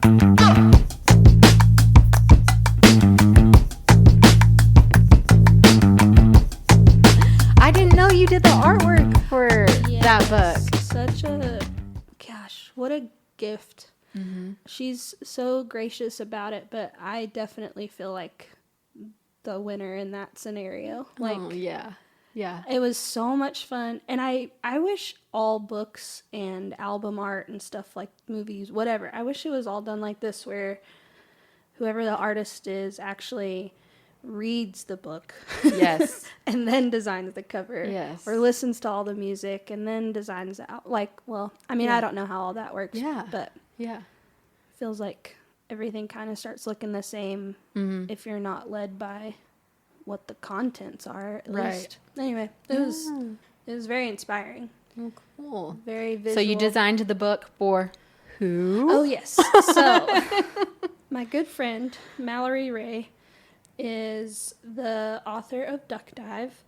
I didn't know you did the artwork for that book. Such a, gosh, what a gift. Mm-hmm. She's so gracious about it, but I definitely feel like the winner in that scenario. Like, oh, yeah. Yeah. it was so much fun. And I wish all books and album art and stuff, like movies, whatever, I wish it was all done like this, where whoever the artist is actually reads the book. Yes. And then designs the cover. Yes. Or listens to all the music and then designs out. Like, well, I mean, Yeah. I don't know how all that works. Yeah. But Yeah. feels like everything kind of starts looking the same if you're not led by what the contents are, at least. Anyway, it was very inspiring. Oh, cool. Very visual. So you designed the book for who? Oh, yes. So my good friend, Mallory Rae, is the author of Duck Dive,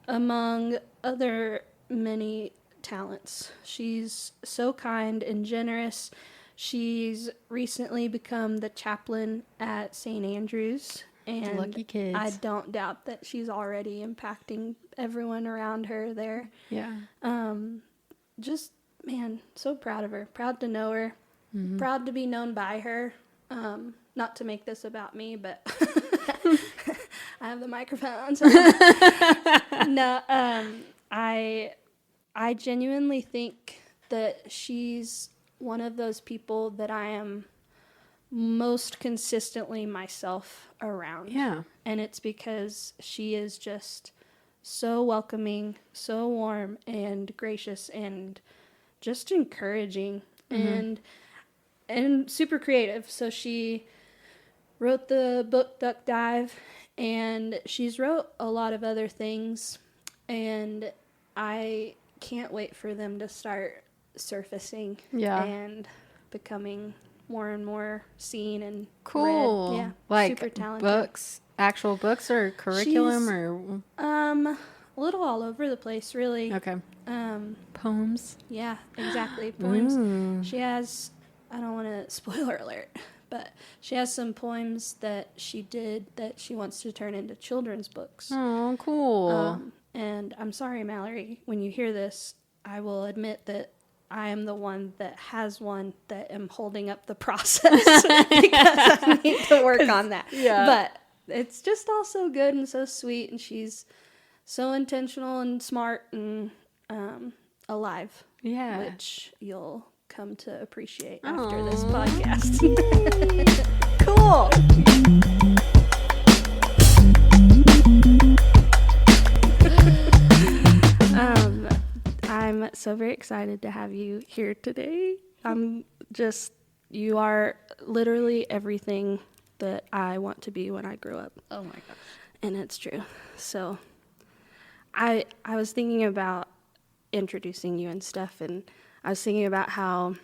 among other many talents. She's so kind and generous. She's recently become the chaplain at St. Andrews. And Lucky kids. I don't doubt that she's already impacting everyone around her there. Yeah. Just, man, so proud of her. Proud to know her. Proud to be known by her. Not to make this about me, but I have the microphone. So. No, I genuinely think that she's one of those people that I am most consistently myself around. Yeah. And it's because she is just so welcoming, so warm and gracious and just encouraging and super creative. So she wrote the book Duck Dive, and she's wrote a lot of other things, and I can't wait for them to start surfacing and becoming more and more seen and cool. read. Yeah, like super talented. Books, actual books, or curriculum, or a little all over the place, really. okay. Poems. Yeah, exactly. Poems. She has, I don't want to spoiler alert, but she has some poems that she did that she wants to turn into children's books. Oh, cool. And I'm sorry, Mallory, when you hear this, I will admit that I am the one that has one that am holding up the process because I need to work on that. Yeah. But it's just all so good and so sweet, and she's so intentional and smart and alive. Yeah. Which you'll come to appreciate after this podcast. Cool. I'm so very excited to have you here today. You are literally everything that I want to be when I grow up. Oh my gosh. And it's true. So I was thinking about introducing you and stuff, and I was thinking about how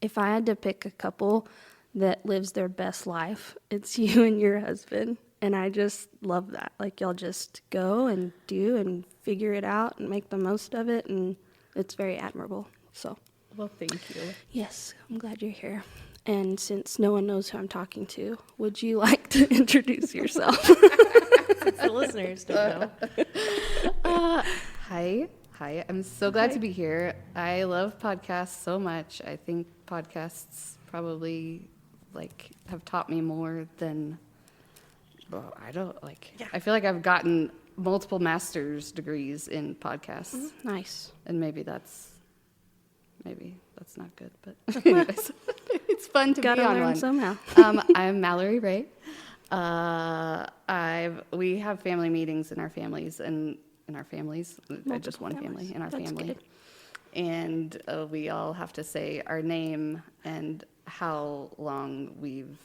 if I had to pick a couple that lives their best life, it's you and your husband. And I just love that. Like, y'all just go and do and figure it out and make the most of it, and it's very admirable. So, Well, thank you. yes, I'm glad you're here. And since no one knows who I'm talking to, would you like to introduce yourself? Since the listeners don't know. Hi. I'm so glad to be here. I love podcasts so much. I think podcasts probably have taught me more than I feel like I've gotten multiple master's degrees in podcasts. Nice. And maybe that's not good, but anyways, it's fun to Gotta be on learn one. somehow. I'm Mallory Rae. We have family meetings in our families just one family in our That's family. good. And we all have to say our name and how long we've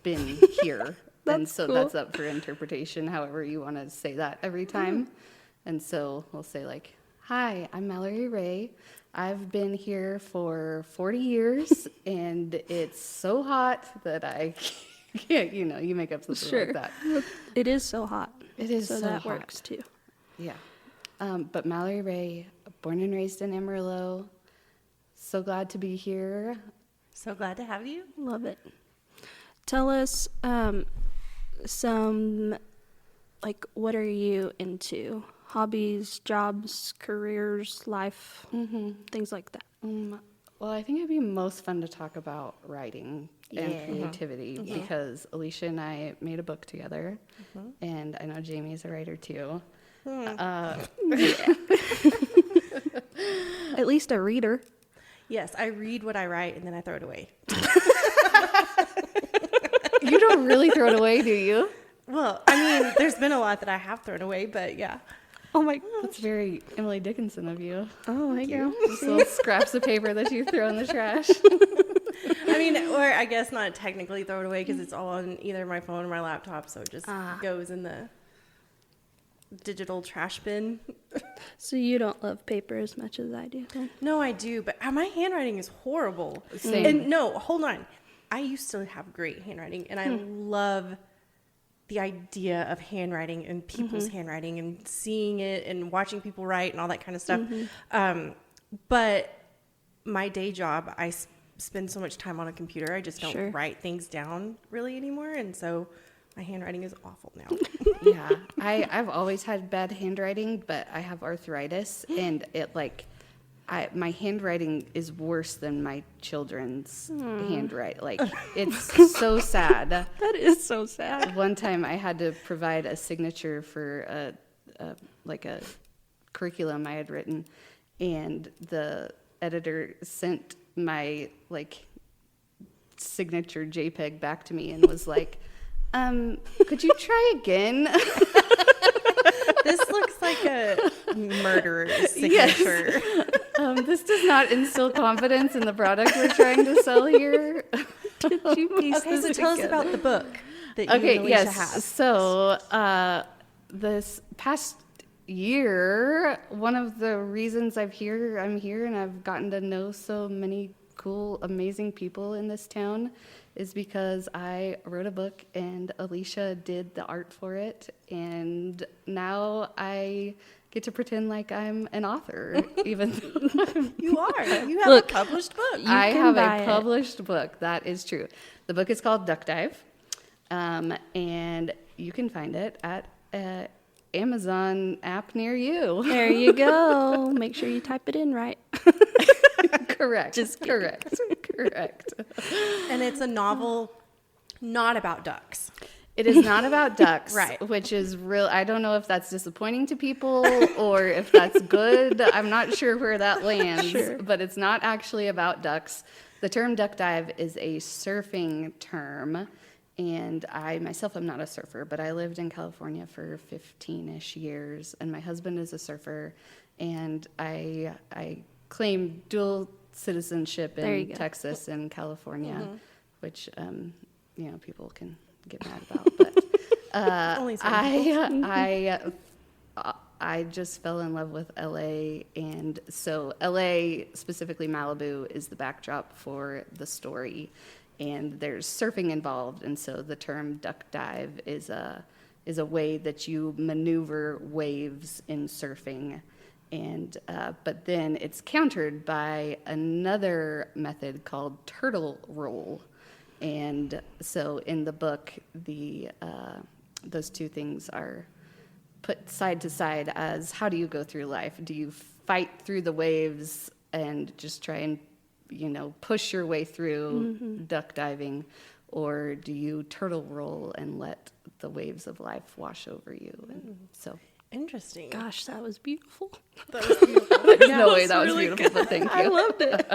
been here. And so cool. That's up for interpretation, however you want to say that every time. And so we'll say hi, I'm Mallory Rae. I've been here for 40 years, and it's so hot that I can't, you make up something like that. It is so hot. It is so that hot. works too. Yeah. But Mallory Rae, born and raised in Amarillo. So glad to be here. So glad to have you. Love it. Tell us some, like, what are you into? Hobbies, jobs, careers, life, things like that. Well, I think it'd be most fun to talk about writing and creativity because Alicia and I made a book together, and I know Jamie's a writer too. At least a reader. Yes, I read what I write and then I throw it away. You don't really throw it away, do you? Well, I mean, there's been a lot that I have thrown away, but yeah. Oh my gosh. That's very Emily Dickinson of you. Oh my god. Just little scraps of paper that you throw in the trash. I mean, or I guess not technically throw it away because it's all on either my phone or my laptop, so it just goes in the digital trash bin. So you don't love paper as much as I do then? No, I do, but my handwriting is horrible. Same. And no, hold on. I used to have great handwriting, and I love the idea of handwriting and people's handwriting and seeing it and watching people write and all that kind of stuff. But my day job, I spend so much time on a computer, I just don't write things down really anymore, and so my handwriting is awful now. Yeah, I've always had bad handwriting, but I have arthritis, and it my handwriting is worse than my children's handwriting. Like, it's so sad. That is so sad. One time I had to provide a signature for a curriculum I had written, and the editor sent my signature JPEG back to me and was like, could you try again? This looks like a murderer's signature. Yes. This does not instill confidence in the product we're trying to sell here. Did you piece Okay, so this tell us together? about the book that you and Alicia yes. have. So this past year, one of the reasons I'm here and I've gotten to know so many cool, amazing people in this town is because I wrote a book and Alicia did the art for it, and now I get to pretend like I'm an author, even though You are. You have Look, a published book. I can have buy a it. published book. That is true. The book is called Duck Dive, and you can find it at Amazon app near you. There you go. Make sure you type it in right. Correct. Just kidding. Correct. And it's a novel not about ducks. It is not about ducks, Right. which is real. I don't know if that's disappointing to people or if that's good. I'm not sure where that lands, but it's not actually about ducks. The term duck dive is a surfing term, and I myself am not a surfer, but I lived in California for 15-ish years, and my husband is a surfer, and I claim dual citizenship in Texas and California, which people can get mad about, but Only some I just fell in love with LA, and so LA, specifically Malibu, is the backdrop for the story, and there's surfing involved, and so the term duck dive is a way that you maneuver waves in surfing, and but then it's countered by another method called turtle roll. And so in the book, those two things are put side to side as how do you go through life? Do you fight through the waves and just try and, push your way through duck diving? Or do you turtle roll and let the waves of life wash over you? And so Interesting. Gosh, that was beautiful. That was beautiful. there's no way that was beautiful, but thank you. I loved it.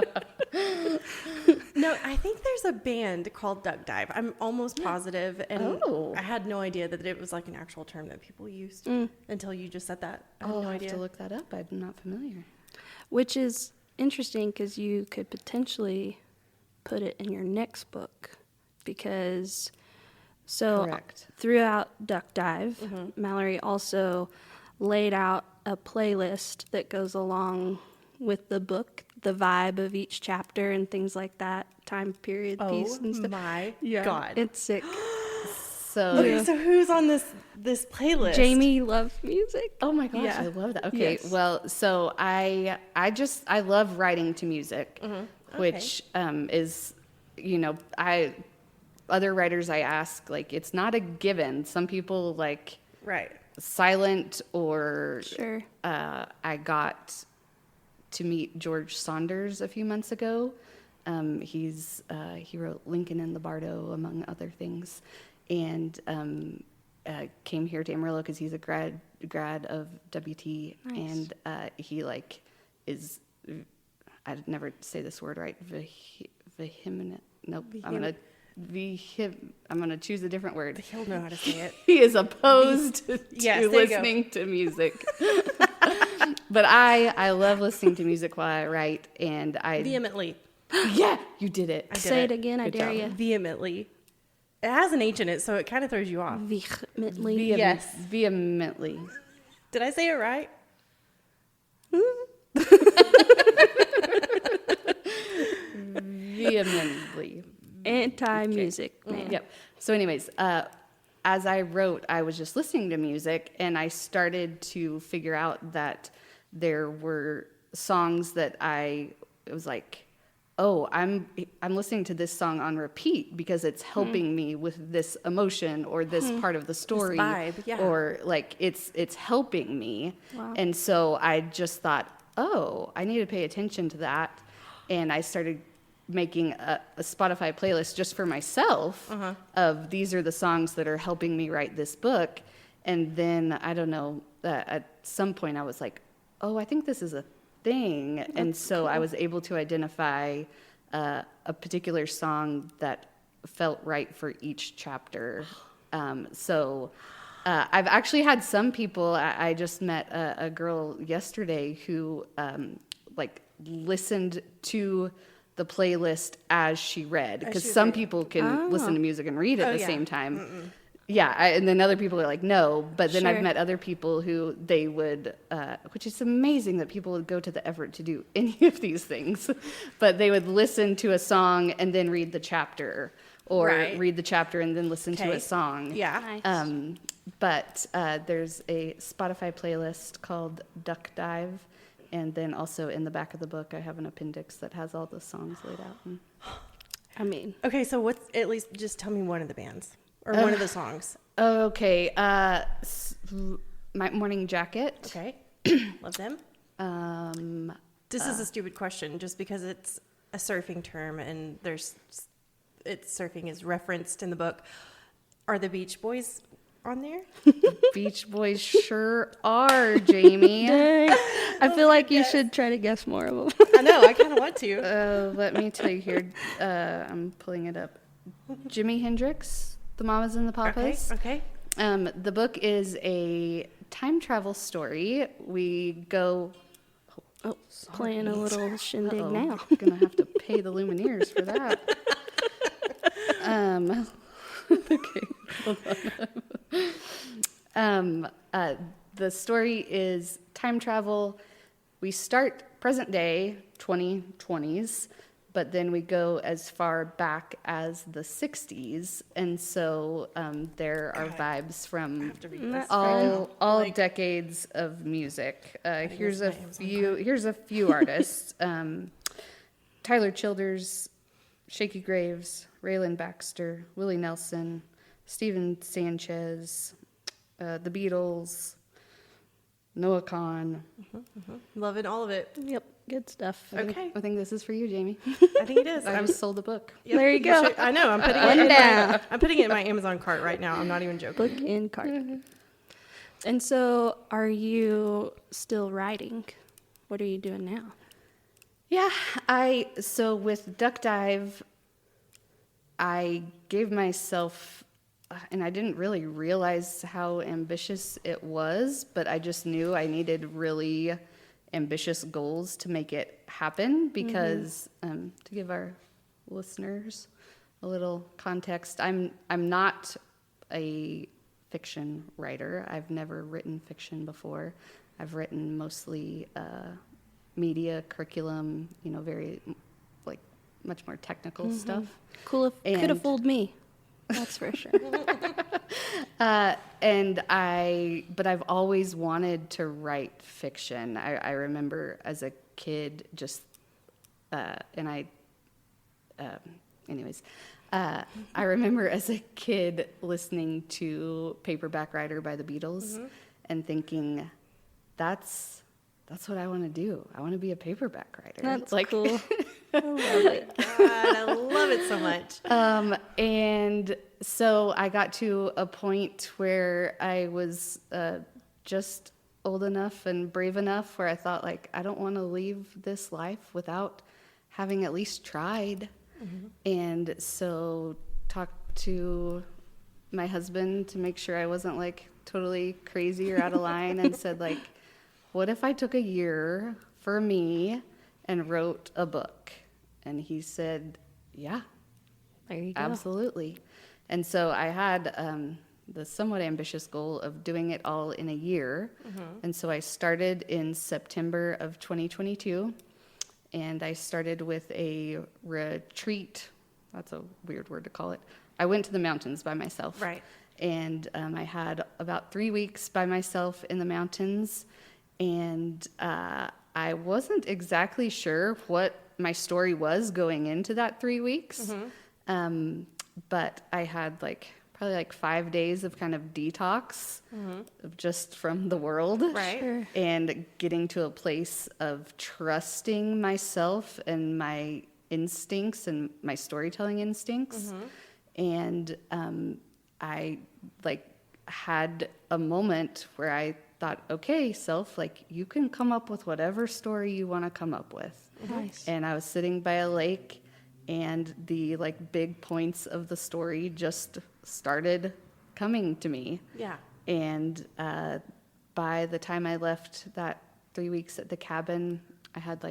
No, I think there's a band called Duck Dive. I'm almost positive, and I had no idea that it was like an actual term that people used until you just said that. I had no I have idea. to look that up. I'm not familiar. Which is interesting because you could potentially put it in your next book because Correct. throughout Duck Dive, Mallory also laid out a playlist that goes along with the book, the vibe of each chapter and things like that, time period piece and stuff. My Yeah, God. it's sick. So Okay, so who's on this playlist? Jamie loves music. oh my gosh, Yeah. I love that. Okay, Yes. well, so I love writing to music, which is other writers I ask, like, it's not a given. Some people like Right. silent, or Sure. I got to meet George Saunders a few months ago. He wrote Lincoln in the Bardo, among other things, and came here to Amarillo because he's a grad of WT, Nice. and he like is, I'd never say this word right, vehement. Nope, I'm gonna choose a different word. He'll know how to say it. He is opposed to Yes, there you go. listening to music. But I love listening to music while I write, and Vehemently. yeah, you did it. I did Say it. it again. I Good dare job. you. Vehemently. It has an H in it, so it kind of throws you off. Vehemently. Yes. Vehemently. Did I say it right? Vehemently. Anti-music man. Yep. So anyways, as I wrote, I was just listening to music, and I started to figure out that there were songs that it was like, oh, I'm listening to this song on repeat because it's helping me with this emotion or this part of the story, vibe, yeah. or like it's helping me. Wow. And so I just thought, oh, I need to pay attention to that, and I started making a Spotify playlist just for myself of these are the songs that are helping me write this book. And then I don't know, at some point I was like, oh, I think this is a thing. And so I was able to identify a particular song that felt right for each chapter. So I've actually had some people, I just met a girl yesterday who like listened to the playlist as she read, because some people can listen to music and read at the same time. Yeah, and then other people are like, no. But then I've Sure. met other people who they would, which is amazing that people would go to the effort to do any of these things, but they would listen to a song and then read the chapter, or Right. read the chapter and then listen to Okay. a song. Yeah. Nice. But there's a Spotify playlist called Duck Dive, and then also in the back of the book I have an appendix that has all the songs laid out. I mean, Okay, so at least just tell me one of the bands or one of the songs. Okay, My Morning Jacket. Okay. Love them. Um, This is a stupid question just because it's a surfing term and surfing is referenced in the book. Are the Beach Boys on there? Beach Boys sure are, Jamie. dang. I feel like you should try to guess more of them. I know, I kind of want to. Let me tell you here. I'm pulling it up. Jimi Hendrix, The Mamas and the Papas. Okay. The book is a time travel story. We go. Oh, playing a little shindig Uh-oh, now. I'm gonna have to pay the Lumineers for that. Okay. Hold on. The story is time travel. We start present day, 2020s, but then we go as far back as the 60s, and so there are vibes from have to read this all Like- decades of music. Here's use a my Amazon few. Here's a few artists: Tyler Childers, Shaky Graves, Raylan Baxter, Willie Nelson, Steven Sanchez, the Beatles, Noah Kahn. Loving all of it. Yep, good stuff. Okay. I think this is for you, Jamie. I think it is. I just sold the book. Yep, There you go. should- I know. I'm putting One it. down. I'm putting it in my Amazon cart right now. I'm not even joking. Book in cart. And so, are you still writing? What are you doing now? Yeah, so with Duck Dive, I gave myself, and I didn't really realize how ambitious it was, but I just knew I needed really ambitious goals to make it happen, because to give our listeners a little context, I'm not a fiction writer. I've never written fiction before. I've written mostly media, curriculum, very like much more technical stuff. Could And- have fooled me. That's for sure. But I've always wanted to write fiction. I remember as a kid, just, and I anyways, I remember as a kid listening to Paperback Writer by the Beatles and thinking, that's what I want to do. I want to be a paperback writer. That's like, cool. I love it. God, I love it so much. And so I got to a point where I was just old enough and brave enough where I thought, like, I don't want to leave this life without having at least tried. And so talked to my husband to make sure I wasn't like totally crazy or out of line and said, like, what if I took a year for me and wrote a book? And he said, yeah, There you go. absolutely. And so I had the somewhat ambitious goal of doing it all in a year. And so I started in September of 2022. And I started with a retreat. That's a weird word to call it. I went to the mountains by myself. Right. And I had about 3 weeks by myself in the mountains. And I wasn't exactly sure what my story was going into that 3 weeks. But I had probably 5 days of kind of detox of just from the world. Right. Sure. And getting to a place of trusting myself and my instincts and my storytelling instincts. And I had a moment where I thought, okay, self, you can come up with whatever story you want to come up with. Nice. And I was sitting by a lake, and the big points of the story just started coming to me. Yeah. And by the time I left that 3 weeks at the cabin, I had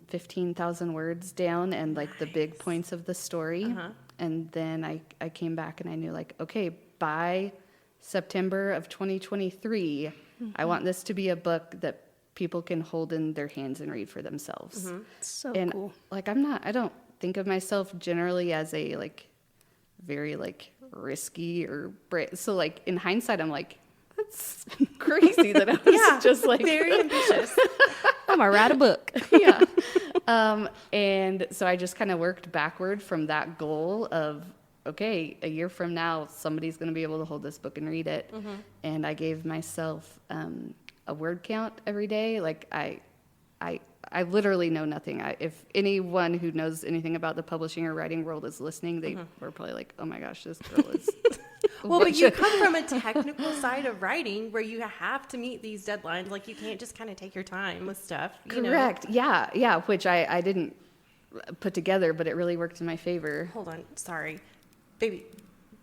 15,000 words down and the big points of the story. And then I came back and I knew okay, by September of 2023, I want this to be a book that people can hold in their hands and read for themselves. So And cool. I don't think of myself generally as a very risky or brave. So in hindsight, I'm that's crazy that I was just very ambitious. I'm gonna write a book. yeah. And so I just kind of worked backward from that goal of, okay, a year from now, somebody's going to be able to hold this book and read it. And I gave myself a word count every day. I literally know nothing. If anyone who knows anything about the publishing or writing world is listening, they were probably oh my gosh, this girl is... Well, but you come from a technical side of writing where you have to meet these deadlines. You can't just kind of take your time with stuff. Correct. Yeah, which I didn't put together, but it really worked in my favor. Hold on. Sorry. Baby,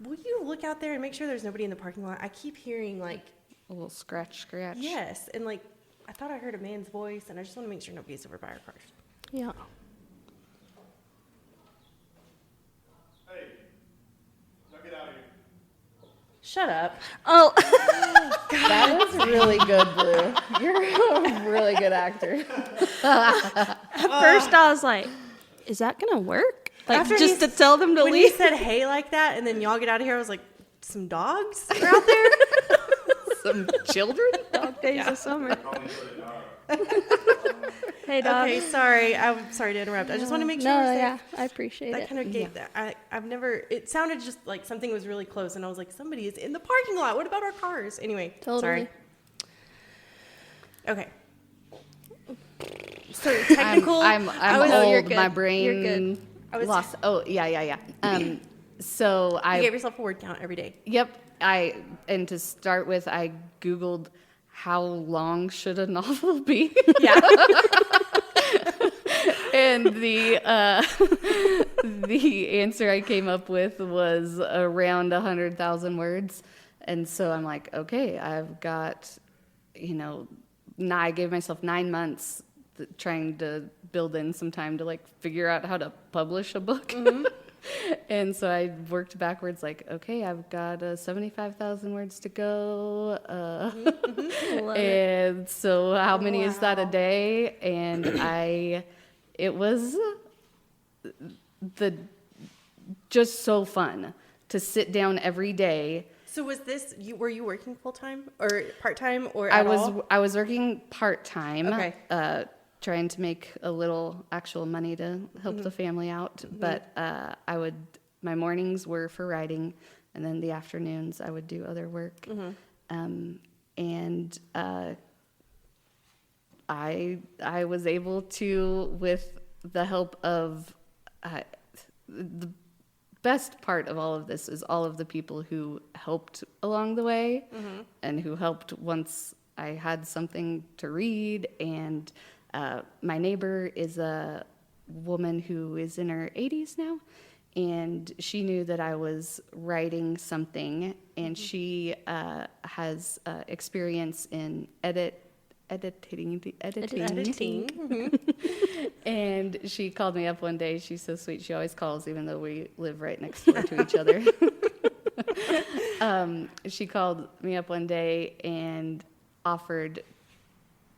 will you look out there and make sure there's nobody in the parking lot? I keep hearing A little scratch. yes. And I thought I heard a man's voice, and I just want to make sure nobody's over by our cars. Yeah. Hey, now get out of here. Shut up. Oh, That was really good, Blue. You're a really good actor. at first I was like, is that gonna work? After Just he- to tell them to When he leave? said hey like that, and then y'all get out of here, I was like, some dogs are out there? Some children? Dog days of summer. Call me for the dog. Hey, dog. Okay, sorry. I'm sorry to interrupt. I just want to make sure No, we're safe. yeah, I appreciate That it. kind of gave that. I've never, it sounded just like something was really close, and I was like, somebody is in the parking lot. What about our cars? Anyway, Totally. sorry. Okay. So technical. I'm Oh, you're old. good. My You're brain good. I was- lost. Oh, yeah. So you I gave yourself a word count every day. Yep. And to start with, I Googled how long should a novel be? Yeah. And the answer I came up with was around 100,000 words. And so I'm like, okay, I've got, I gave myself 9 months trying to build in some time to figure out how to publish a book. And so I worked backwards, okay, I've got 75,000 words to go. Love it. And so how many is that a day? And it was just so fun to sit down every day. So was this, were you working full time or part time or I at all? was working part-time. Okay. trying to make a little actual money to help the family out. But my mornings were for writing, and then the afternoons I would do other work. And I was able to, with the help of the best part of all of this is all of the people who helped along the way and who helped once I had something to read. And my neighbor is a woman who is in her 80s now, and she knew that I was writing something, and she has experience in editing. And she called me up one day. She's so sweet. She always calls, even though we live right next door to each other. She called me up one day and offered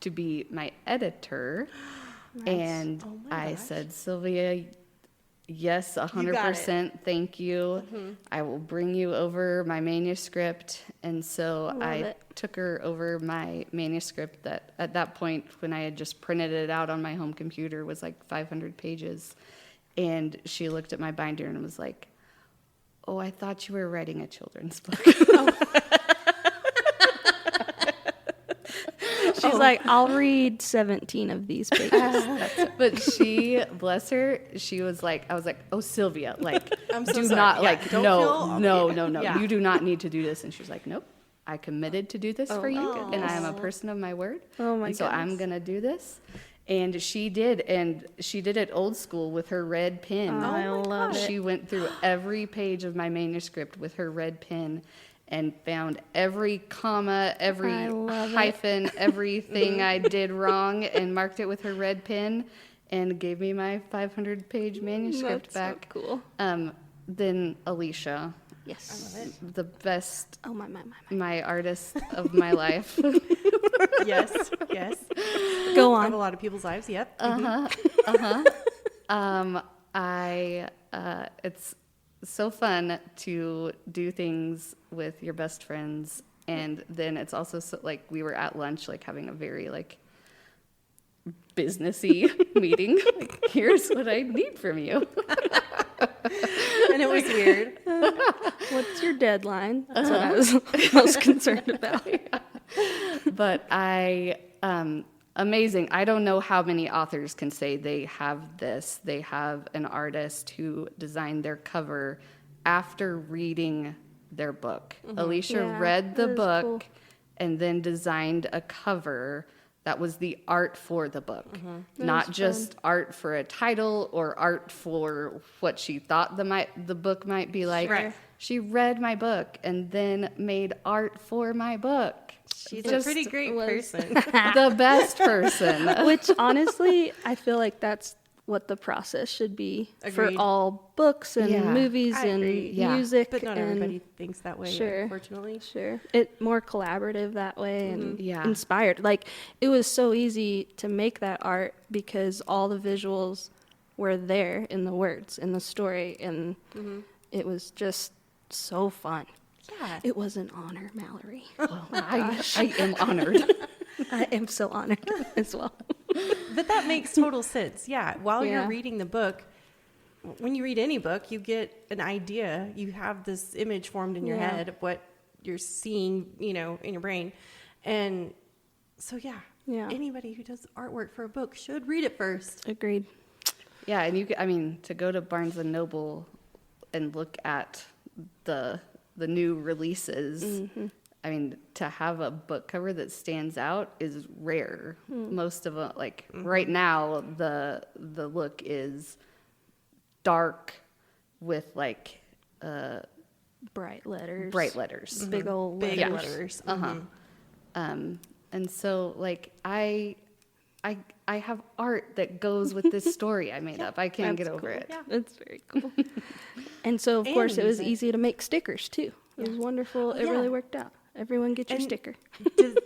to be my editor. Nice. And I said, Sylvia, yes, 100%. Thank you. I will bring you over my manuscript. And so I took her over my manuscript that at that point, when I had just printed it out on my home computer, was like 500 pages. And she looked at my binder and was like, oh, I thought you were writing a children's book. She's like, I'll read 17 of these pages. But she, bless her, she was like, I was like, oh, Sylvia, like, I'm so do sorry. not, Yeah, like, don't no, feel- Yeah. you do not need to do this. And she was like, nope, I committed to do this for you, my and I am a person of my word. Oh, my and so I'm going to do this. And she did, it old school with her red pen. I love it. She went through every page of my manuscript with her red pen and found every comma, every I love hyphen, everything I did wrong, and marked it with her red pen and gave me my 500-page manuscript That's back. so cool. Then Alicia, Yes. the best, Oh, my. my artist of my life. Yes. Go Of on. a lot of people's lives. Yep. It's so fun to do things with your best friends, and then it's also so, like, we were at lunch, like, having a very, like, businessy meeting. Like, here's what I need from you. And it was weird. What's your deadline? That's what I was most concerned about. But amazing. I don't know how many authors can say they have this. They have an artist who designed their cover after reading their book. Alicia Yeah, read the that is book cool. and then designed a cover that was the art for the book. Not is just art for a title or art for what she thought the book might be like. Right. She read my book and then made art for my book. She's a Just pretty great was- person. the best person. Which, honestly, I feel like that's what the process should be Agreed. for all books and Yeah, movies I and agree. Yeah. music. But not and everybody thinks that way, Sure. unfortunately. Sure. It more collaborative that way and Yeah. inspired. Like, it was so easy to make that art because all the visuals were there in the words, in the story, and it was just so fun. Yeah. It was an honor, Mallory. I am honored. I am so honored as well. But that makes total sense. Yeah. While Yeah. you're reading the book, when you read any book, you get an idea. You have this image formed in your Yeah. head of what you're seeing, in your brain. And so, yeah, anybody who does artwork for a book should read it first. Agreed. Yeah, and to go to Barnes and Noble and look at the new releases. I mean, to have a book cover that stands out is rare. Most of them, like right now, the look is dark with like Bright letters. bright letters. Big old Big letters. letters. And so, like, I have art that goes with this story I made up. I can't get over it. Yeah. That's very cool. And so, of And course, it was music. easy to make stickers, too. It was wonderful. It yeah. really worked out. Everyone get your And- sticker.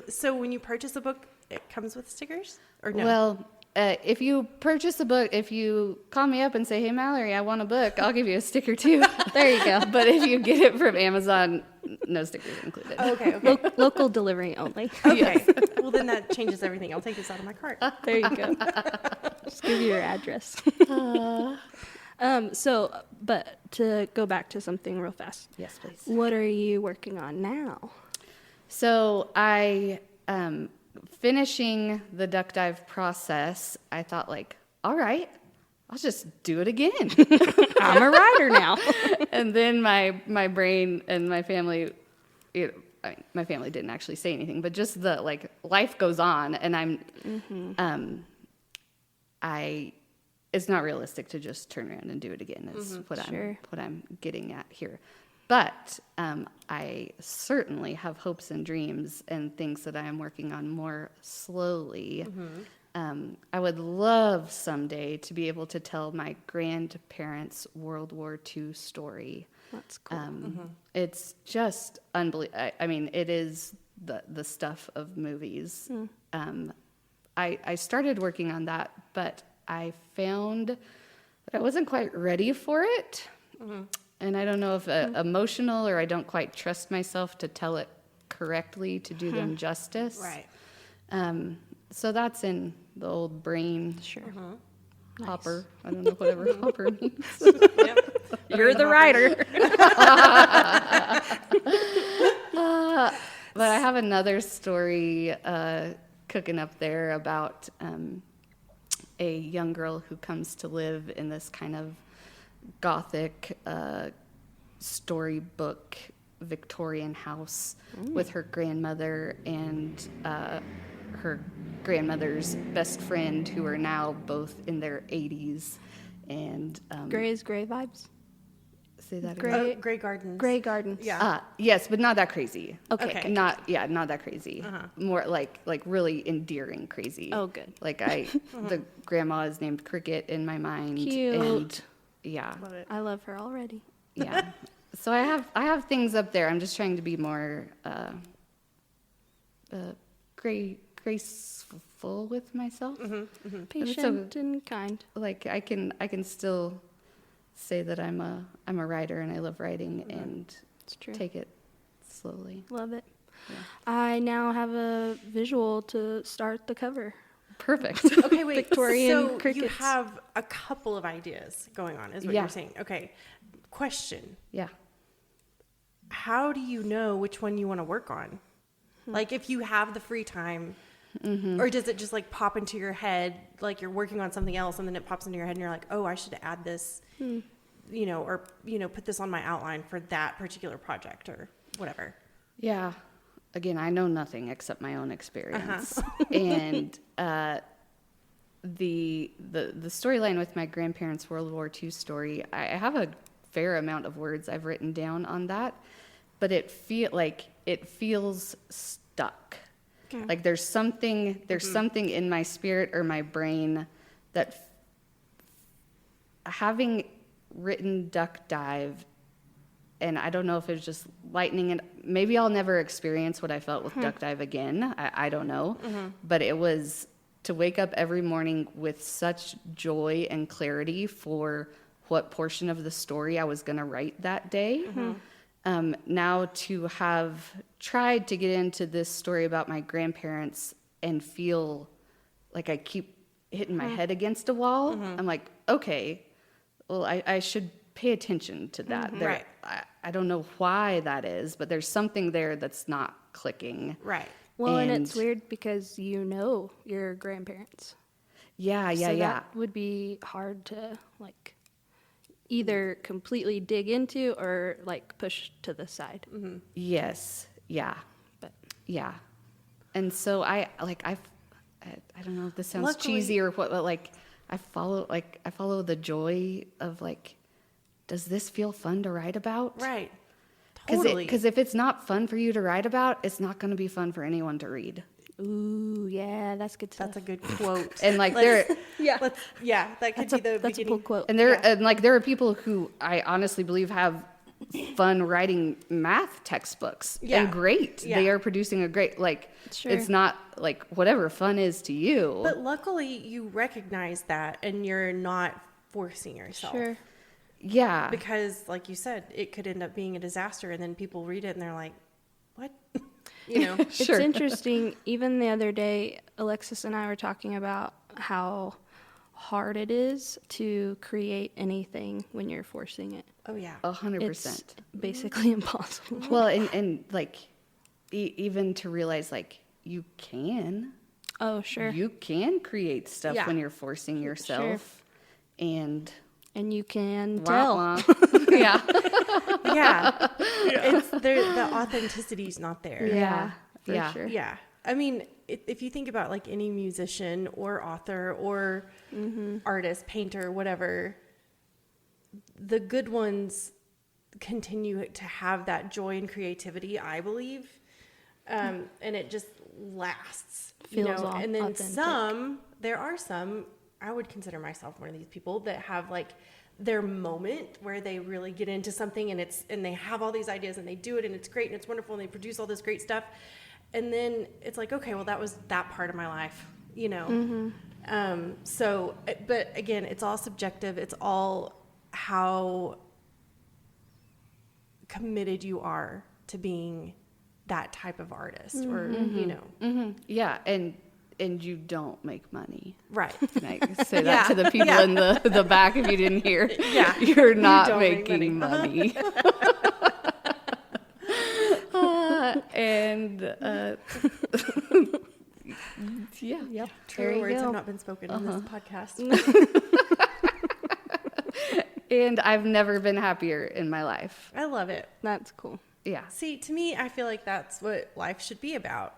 So when you purchase a book, it comes with stickers? Or no? Well, if you purchase a book, if you call me up and say, "Hey, Mallory, I want a book," I'll give you a sticker too. There you go. But if you get it from Amazon, no stickers included. Okay. Local delivery only. Okay. Well, Well, then that changes everything. I'll take this out of my cart. There you go. Just give you your address. But to go back to something real fast. Yes, please. What are you working on now? So I, finishing the duck dive process, I thought like, all right, I'll just do it again. I'm a writer now. And then my brain and my family, my family didn't actually say anything, but just the like life goes on, and it's not realistic to just turn around and do it again. Is what I'm getting at here. But I certainly have hopes and dreams and things that I am working on more slowly. I would love someday to be able to tell my grandparents' World War II story. That's cool. It's just unbelievable. I mean, it is the stuff of movies. I started working on that, but I found that I wasn't quite ready for it. And I don't know if emotional or I don't quite trust myself to tell it correctly to do them justice. Right. So that's in the old brain Sure. hopper. I don't know whatever hopper means. Yep. You're the writer. But I have another story cooking up there about a young girl who comes to live in this kind of Gothic storybook Victorian house with her grandmother and her grandmother's best friend, who are now both in their 80s. And Gray is gray vibes. say that Gray- again. Grey Gardens. Gray Gardens. Yeah. Yes, but not that crazy. Okay. Not that crazy. More like really endearing crazy. Oh, good. Like the grandma is named Cricket in my mind. Cute. And yeah, Love it. I love her already. yeah. So I have things up there. I'm just trying to be more graceful with myself. Patient and kind. Like I can still say that I'm a writer and I love writing and It's true. take it slowly. Love it. Yeah. I now have a visual to start the cover. Perfect. Okay, wait. Victorian so you crickets. have a couple of ideas going on, is what Yeah. you're saying. Okay. Question. Yeah. How do you know which one you want to work on? Like if you have the free time, or does it just like pop into your head, like you're working on something else and then it pops into your head and you're like, oh, I should add this, or put this on my outline for that particular project or whatever. Yeah. Again, I know nothing except my own experience. And the storyline with my grandparents' World War II story, I have a fair amount of words I've written down on that, but it feels stuck. Okay. Like there's something in my spirit or my brain that having written Duck Dive, and I don't know if it's just lightning, and maybe I'll never experience what I felt with Duck Dive again. I don't know. But it was to wake up every morning with such joy and clarity for what portion of the story I was going to write that day. Now to have tried to get into this story about my grandparents and feel like I keep hitting my head against a wall, I'm like, okay, well, I should pay attention to that. Right. I don't know why that is, but there's something there that's not clicking. Right. Well, and And- it's weird because you know your grandparents. Yeah. So that would be hard to like either completely dig into or like push to the side. Yes. Yeah. But Yeah. And so I don't know if this sounds Luckily- cheesy or what, but like I follow the joy of like, does this feel fun to write about? Right. Totally. Because if it's not fun for you to write about, it's not going to be fun for anyone to read. ooh, yeah, that's good stuff. That's a good quote. And like Let's- yeah. that could That's be the that's a beginning. cool quote. and there are people who I honestly believe have fun writing math textbooks. Yeah. And great. Yeah. They are producing a great Sure. it's not like whatever fun is to you. But luckily, you recognize that, and you're not forcing yourself. Sure. yeah. Because, like you said, it could end up being a disaster, and then people read it and they're like, "What?" It's Sure. interesting. Even the other day, Alexis and I were talking about how hard it is to create anything when you're forcing it. Oh yeah. 100%. It's basically impossible. Well, and like, even to realize, like, you can Sure. you can create stuff Yeah. when you're forcing yourself, and And you can wah, tell. wah. Yeah. Yeah. It's there. The authenticity's not there. Yeah, for Yeah. sure. Yeah. I mean, if you think about like any musician or author or artist, painter, whatever, the good ones continue to have that joy and creativity, I believe. And it just lasts, Feels and then authentic. there are some, I would consider myself one of these people that have like their moment where they really get into something and they have all these ideas and they do it and it's great and it's wonderful and they produce all this great stuff. And then it's like, okay, well, that was that part of my life, So, but again, it's all subjective. It's all how committed you are to being that type of artist or, Yeah, and you don't make money. Right. Can I say that Yeah, to the people in the back if you didn't hear? Yeah. You're not don't make making money. Yeah. Yep. True There you words go. have not been spoken in this podcast. And I've never been happier in my life. I love it. That's cool. Yeah. See, to me, I feel like that's what life should be about.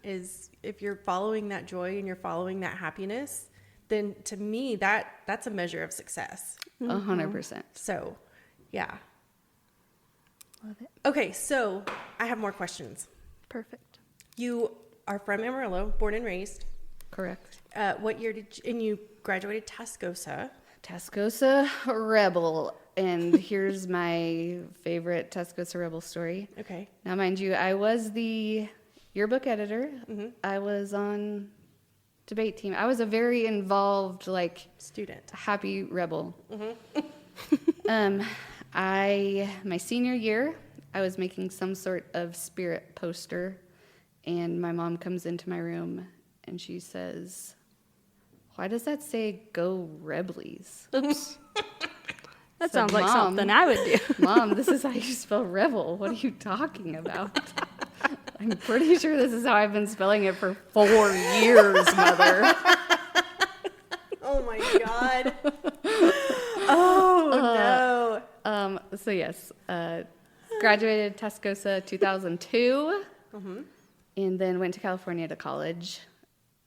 Is if you're following that joy and you're following that happiness, then to me, that's a measure of success. 100%. So, yeah. Love it. Okay, so I have more questions. Perfect. You are from Amarillo, born and raised. Correct. What year and you graduated Tascosa? Tascosa Rebel. And here's my favorite Tascosa Rebel story. Okay. Now, mind you, I was the yearbook editor. I was on debate team. I was a very involved, like, Student. happy rebel. My senior year, I was making some sort of spirit poster, and my mom comes into my room and she says, "Why does that say go Rebelies?" Oops. That So, sounds like Mom- something I would do. Mom, this is how you spell rebel. What are you talking about? I'm pretty sure this is how I've been spelling it for 4 years, Mother. Oh my God. Oh no. So yes, graduated Tascosa 2002, and then went to California to college.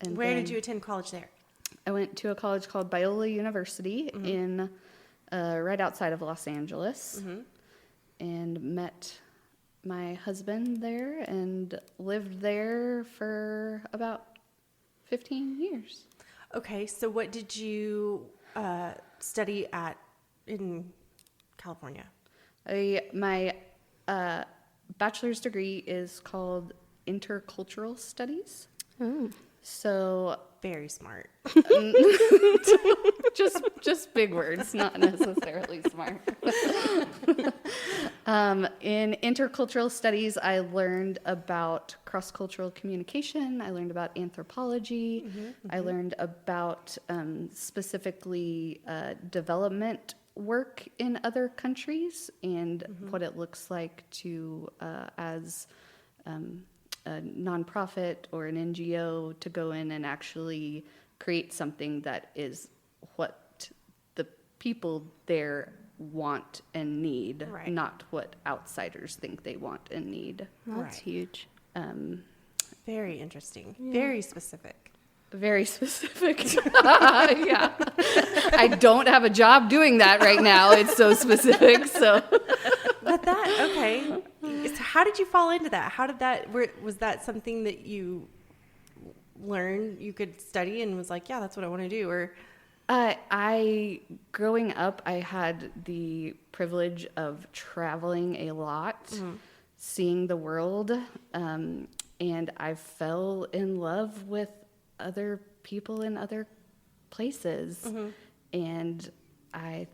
And Where then did you attend college there? I went to a college called Biola University in right outside of Los Angeles, and met my husband there and lived there for about 15 years. Okay, so what did you study in California? My bachelor's degree is called Intercultural Studies. Oh. So Very smart. just big words, not necessarily smart. In intercultural studies, I learned about cross-cultural communication. I learned about anthropology. I learned about specifically development work in other countries and what it looks like to, as a nonprofit or an NGO, to go in and actually create something that is what the people there want and need, Right. not what outsiders think they want and need. That's Right. huge. Very interesting. Very specific. Very specific. Yeah. I don't have a job doing that right now. It's so specific. So But okay. So how did you fall into that? How did that, was that something that you learned you could study and was like, yeah, that's what I want to do? Or growing up, I had the privilege of traveling a lot, seeing the world, and I fell in love with other people in other places. And I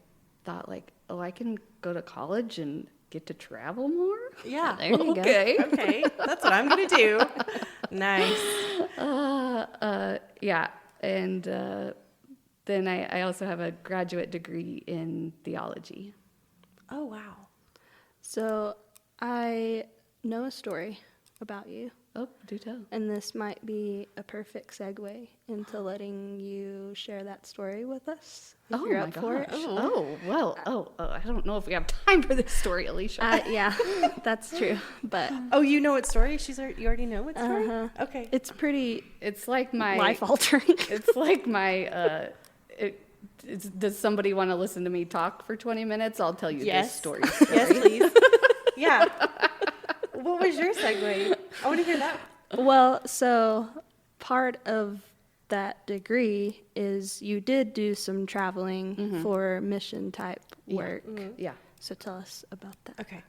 thought, like, oh, I can go to college and get to travel more. Yeah. There you go. Okay. Okay. That's what I'm going to do. Nice. Yeah. And then I also have a graduate degree in theology. Oh, wow. So I know a story about you, Oh, do tell. and this might be a perfect segue into letting you share that story with us. If you're up for it. Oh, well. I don't know if we have time for this story, Alicia. Yeah, that's true. But Oh, you know what story? You already know what story? Uh-huh. Okay. it's pretty It's like my life altering. It's like my. Does somebody want to listen to me talk for 20 minutes? I'll tell you this story. Yes, please. Yeah. What was your segue? I want to hear that. Well, so part of that degree is you did do some traveling for mission type work. Yeah. So tell us about that. Okay.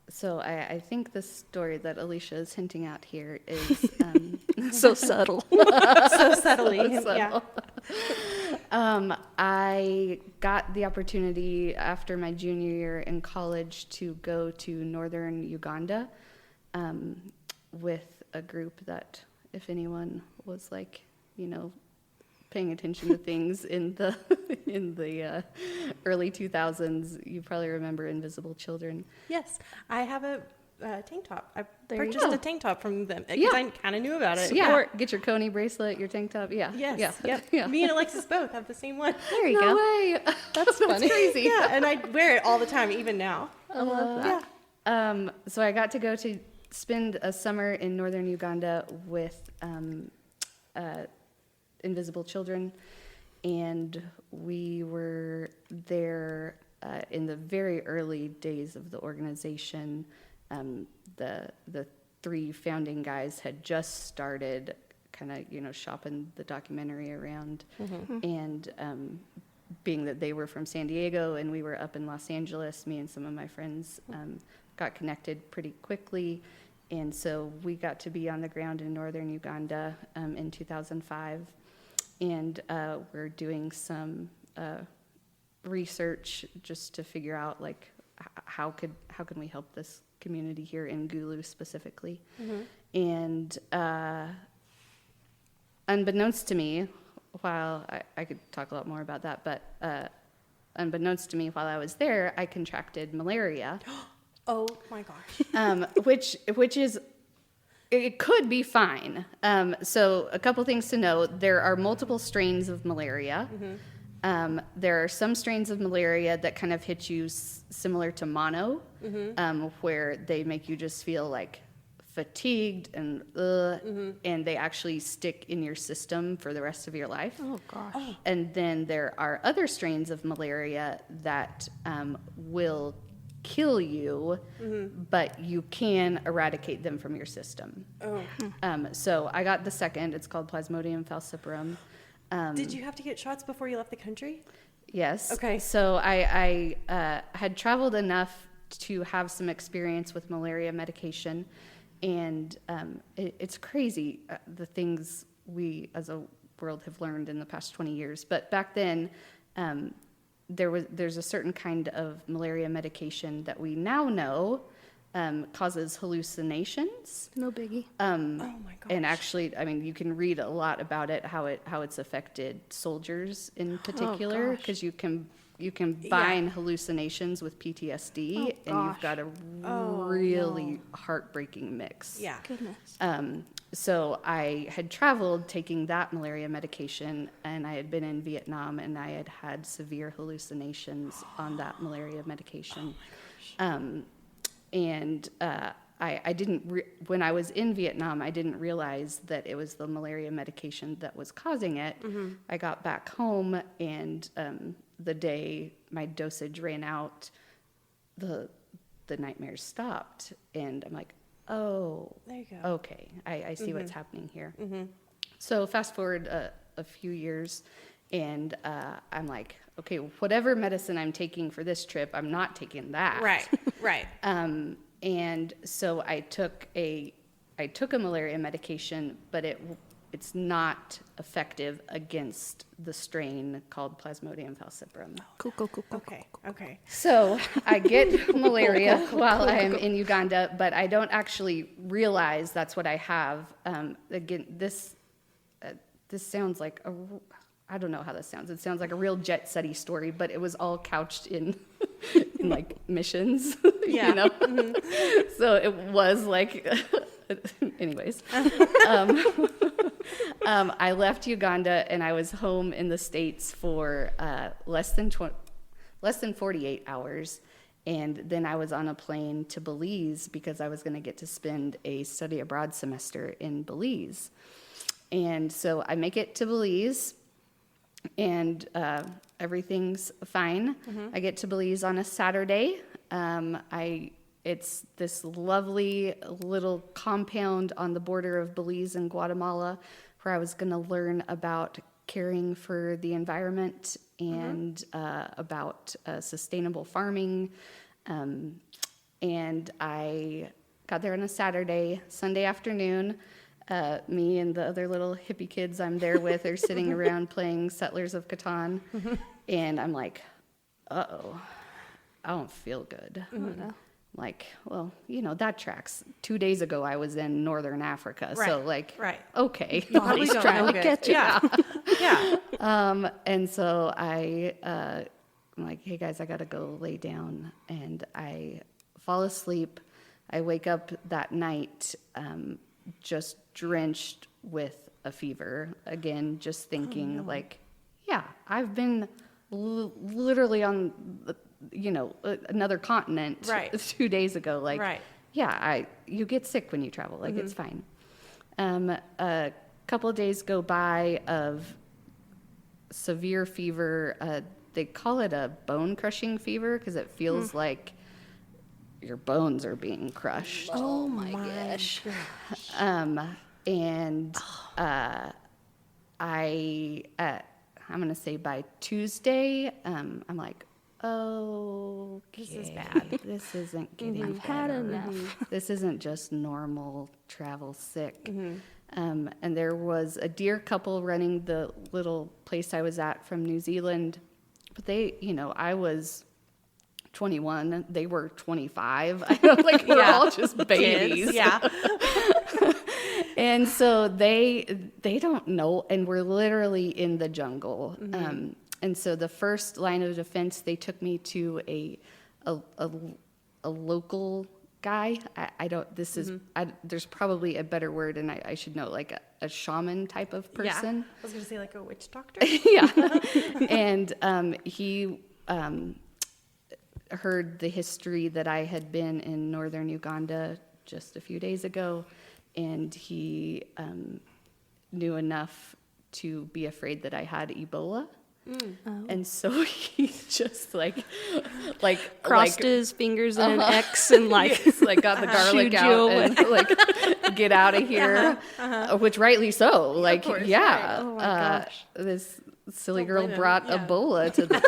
So I think the story that Alicia is hinting at here is So subtle. So subtly. Yeah. I got the opportunity after my junior year in college to go to northern Uganda with a group that, if anyone was like, paying attention to things in the early 2000s, you probably remember Invisible Children. Yes. I have a tank top. I There you purchased go. a tank top from them because Yeah. I kind of knew about it. Yeah, get your Coney bracelet, your tank top. Yeah. Yes. Yeah. Yep. Yeah. Me and Alexis both have the same one. There you No go. way. That's funny. crazy. Yeah, and I wear it all the time, even now. I love that. Yeah. So I got to go to spend a summer in northern Uganda with Invisible Children, and we were there in the very early days of the organization. The three founding guys had just started kind of shopping the documentary around, and being that they were from San Diego and we were up in Los Angeles, me and some of my friends got connected pretty quickly, and so we got to be on the ground in northern Uganda in 2005, and we're doing some research just to figure out like how can we help this community here in Gulu specifically, and unbeknownst to me, while I could talk a lot more about that, but unbeknownst to me, while I was there, I contracted malaria, Oh my gosh. which is, it could be fine. So a couple things to know: there are multiple strains of malaria. There are some strains of malaria that kind of hit you similar to mono, where they make you just feel like fatigued and and they actually stick in your system for the rest of your life. Oh gosh. And then there are other strains of malaria that will kill you, but you can eradicate them from your system. Oh. So I got the second. It's called Plasmodium falciparum. Did you have to get shots before you left the country? Yes. Okay. So I had traveled enough to have some experience with malaria medication, and it's crazy the things we as a world have learned in the past 20 years. But back then, there's a certain kind of malaria medication that we now know causes hallucinations. No biggie. Oh my gosh. And actually, I mean, you can read a lot about it, how it's affected soldiers in particular, gosh. because you can combine hallucinations with PTSD, Oh, and you've gosh. got a Oh, really heartbreaking mix. Yeah. Goodness. So I had traveled taking that malaria medication, and I had been in Vietnam, and I had severe hallucinations on that malaria medication. And I didn't, when I was in Vietnam, I didn't realize that it was the malaria medication that was causing it. I got back home, and the day my dosage ran out, the nightmares stopped, and I'm like, oh, There you go. okay, I see what's happening here. So fast forward a few years, and I'm like, okay, whatever medicine I'm taking for this trip, I'm not taking that. Right. And so I took a malaria medication, but it's not effective against the strain called Plasmodium falciparum. Cool. Okay. So I get malaria while I'm in Uganda, but I don't actually realize that's what I have. Again, this sounds like I don't know how this sounds. It sounds like a real jet setty story, but it was all couched in, in like missions, Yeah. you know? So it was like, anyways. I left Uganda and I was home in the States for less than 48 hours. And then I was on a plane to Belize because I was going to get to spend a study abroad semester in Belize. And so I make it to Belize, and everything's fine. I get to Belize on a Saturday. It's this lovely little compound on the border of Belize and Guatemala where I was going to learn about caring for the environment and about sustainable farming. And I got there on a Saturday. Sunday afternoon, me and the other little hippie kids I'm there with are sitting around playing Settlers of Catan. And I'm like, uh-oh, I don't feel good. Like, well, you know, that tracks. 2 days ago, I was in Northern Africa. So, like, okay. Body's trying to get you. Yeah. And so I'm like, hey, guys, I got to go lay down. And I fall asleep. I wake up that night just drenched with a fever. Again, just thinking, like, yeah, I've been literally on another continent 2 days ago. Like, yeah, you get sick when you travel. Like, it's fine. A couple of days go by of severe fever. They call it a bone crushing fever because it feels like your bones are being crushed. Oh my gosh. I'm going to say by Tuesday, I'm like, oh, this is bad. This isn't getting I've better. had enough. This isn't just normal travel sick. And there was a dear couple running the little place I was at from New Zealand, but they, I was 21, they were 25. Like, we're all just babies. Kids, yeah. And so they don't know, and we're literally in the jungle. And so the first line of defense, they took me to a local guy. There's probably a better word, and I should know, like a shaman type of person. Yeah. I was going to say like a witch doctor. Yeah. And he heard the history that I had been in northern Uganda just a few days ago, and he knew enough to be afraid that I had Ebola. And so he just like crossed his fingers in an X and like got the garlic out and like get out of here, which rightly so. Like, course, yeah, oh my gosh, this silly girl brought Ebola to the.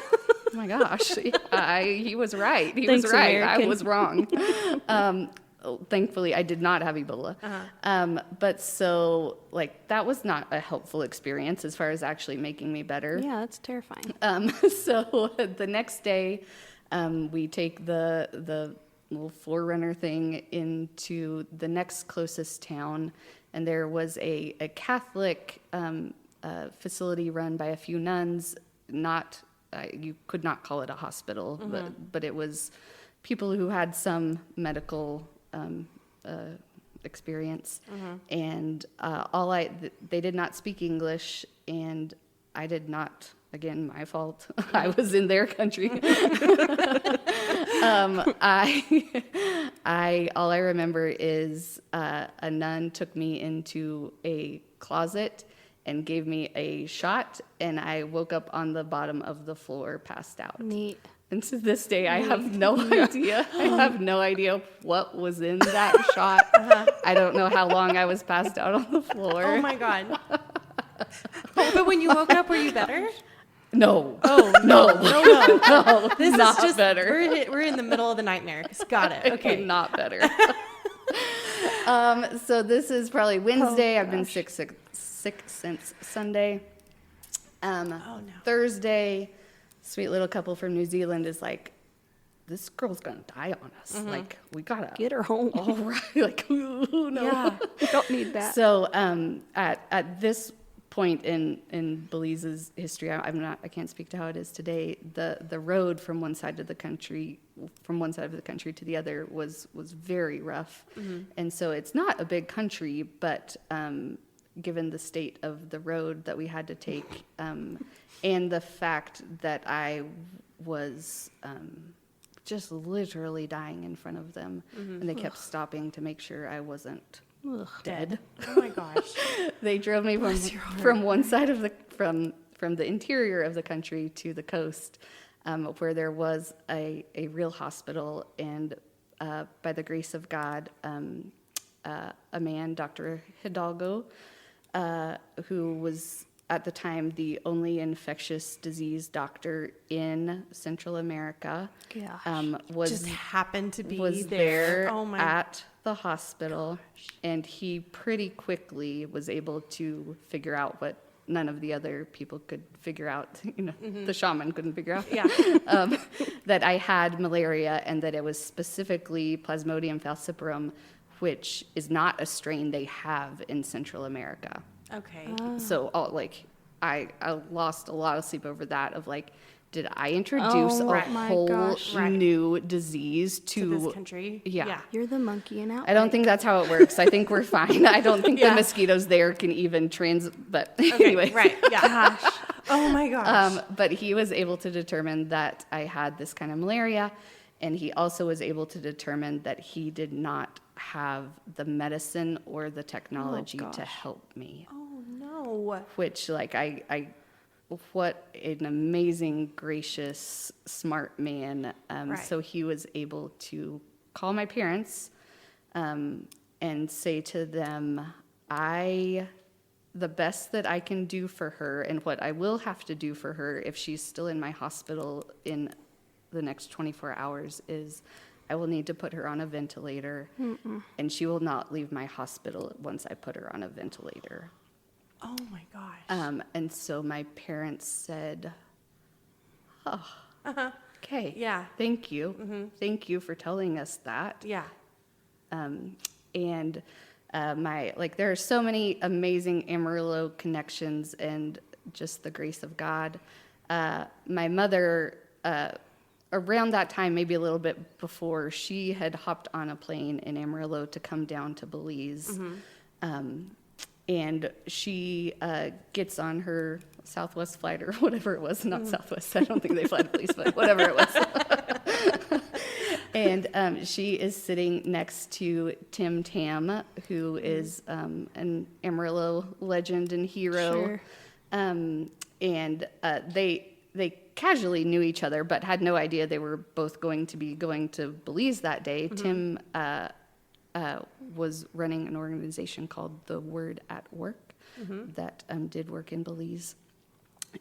Oh my gosh, he was right. Thanks, was right. American. I was wrong. Thankfully, I did not have Ebola. But so, like, that was not a helpful experience as far as actually making me better. Yeah, that's terrifying. So the next day, we take the little forerunner thing into the next closest town, and there was a Catholic facility run by a few nuns. Not you could not call it a hospital, but it was people who had some medical experience, and they did not speak English, and I did not. Again, my fault. I was in their country. All I remember is a nun took me into a closet and gave me a shot, and I woke up on the bottom of the floor, passed out. Neat. And to this day, I have no idea. I have no idea what was in that shot. I don't know how long I was passed out on the floor. Oh my God. But when you woke up, were you better? No. Oh, No. no. This Not is just better. We're in the middle of the nightmare. Got it. Okay. Not better. So this is probably Wednesday. I've been sick sick since Sunday. Oh, no. Thursday, sweet little couple from New Zealand is like, this girl's gonna die on us. Like, we gotta Get her home. all right. Like, oh, no. Yeah. We don't need that. So at this point in Belize's history, I can't speak to how it is today. The road from one side of the country to the other was very rough, and so it's not a big country, but given the state of the road that we had to take, and the fact that I was just literally dying in front of them, and they kept stopping to make sure I wasn't dead. Oh my gosh. They drove me from one side of the from the interior of the country to the coast, where there was a real hospital, and by the grace of God, a man, Dr. Hidalgo, who was at the time the only infectious disease doctor in Central America, was Just happened to be was there. there Oh my. at the hospital, and he pretty quickly was able to figure out what none of the other people could figure out. The shaman couldn't figure out. Yeah. That I had malaria, and that it was specifically Plasmodium falciparum, which is not a strain they have in Central America. Okay. So, I lost a lot of sleep over that. Of like, did I introduce Oh, a my whole gosh. Right. new disease To this country. Yeah. You're the monkey in outbreak. I don't think that's how it works. I think we're fine. I don't think the mosquitoes there can even but anyway. Right. Yeah. Oh my gosh. But he was able to determine that I had this kind of malaria, and he also was able to determine that he did not have the medicine or the technology to gosh. help me. Oh no. Which, like, what an amazing, gracious, smart man. Right. So he was able to call my parents and say to them, the best that I can do for her, and what I will have to do for her if she's still in my hospital in the next 24 hours, is I will need to put her on a ventilator, and she will not leave my hospital once I put her on a ventilator. Oh my gosh. And so my parents said, oh, okay. Yeah. Thank you. Thank you for telling us that. Yeah. And there are so many amazing Amarillo connections and just the grace of God. My mother, around that time, maybe a little bit before, she had hopped on a plane in Amarillo to come down to Belize. And she gets on her Southwest flight or whatever it was, not Southwest, I don't think they fly to Belize, but whatever it was. And she is sitting next to Tim Tam, who is an Amarillo legend and hero. Sure. And they casually knew each other, but had no idea they were both going to be going to Belize that day. Tim was running an organization called The Word at Work that did work in Belize.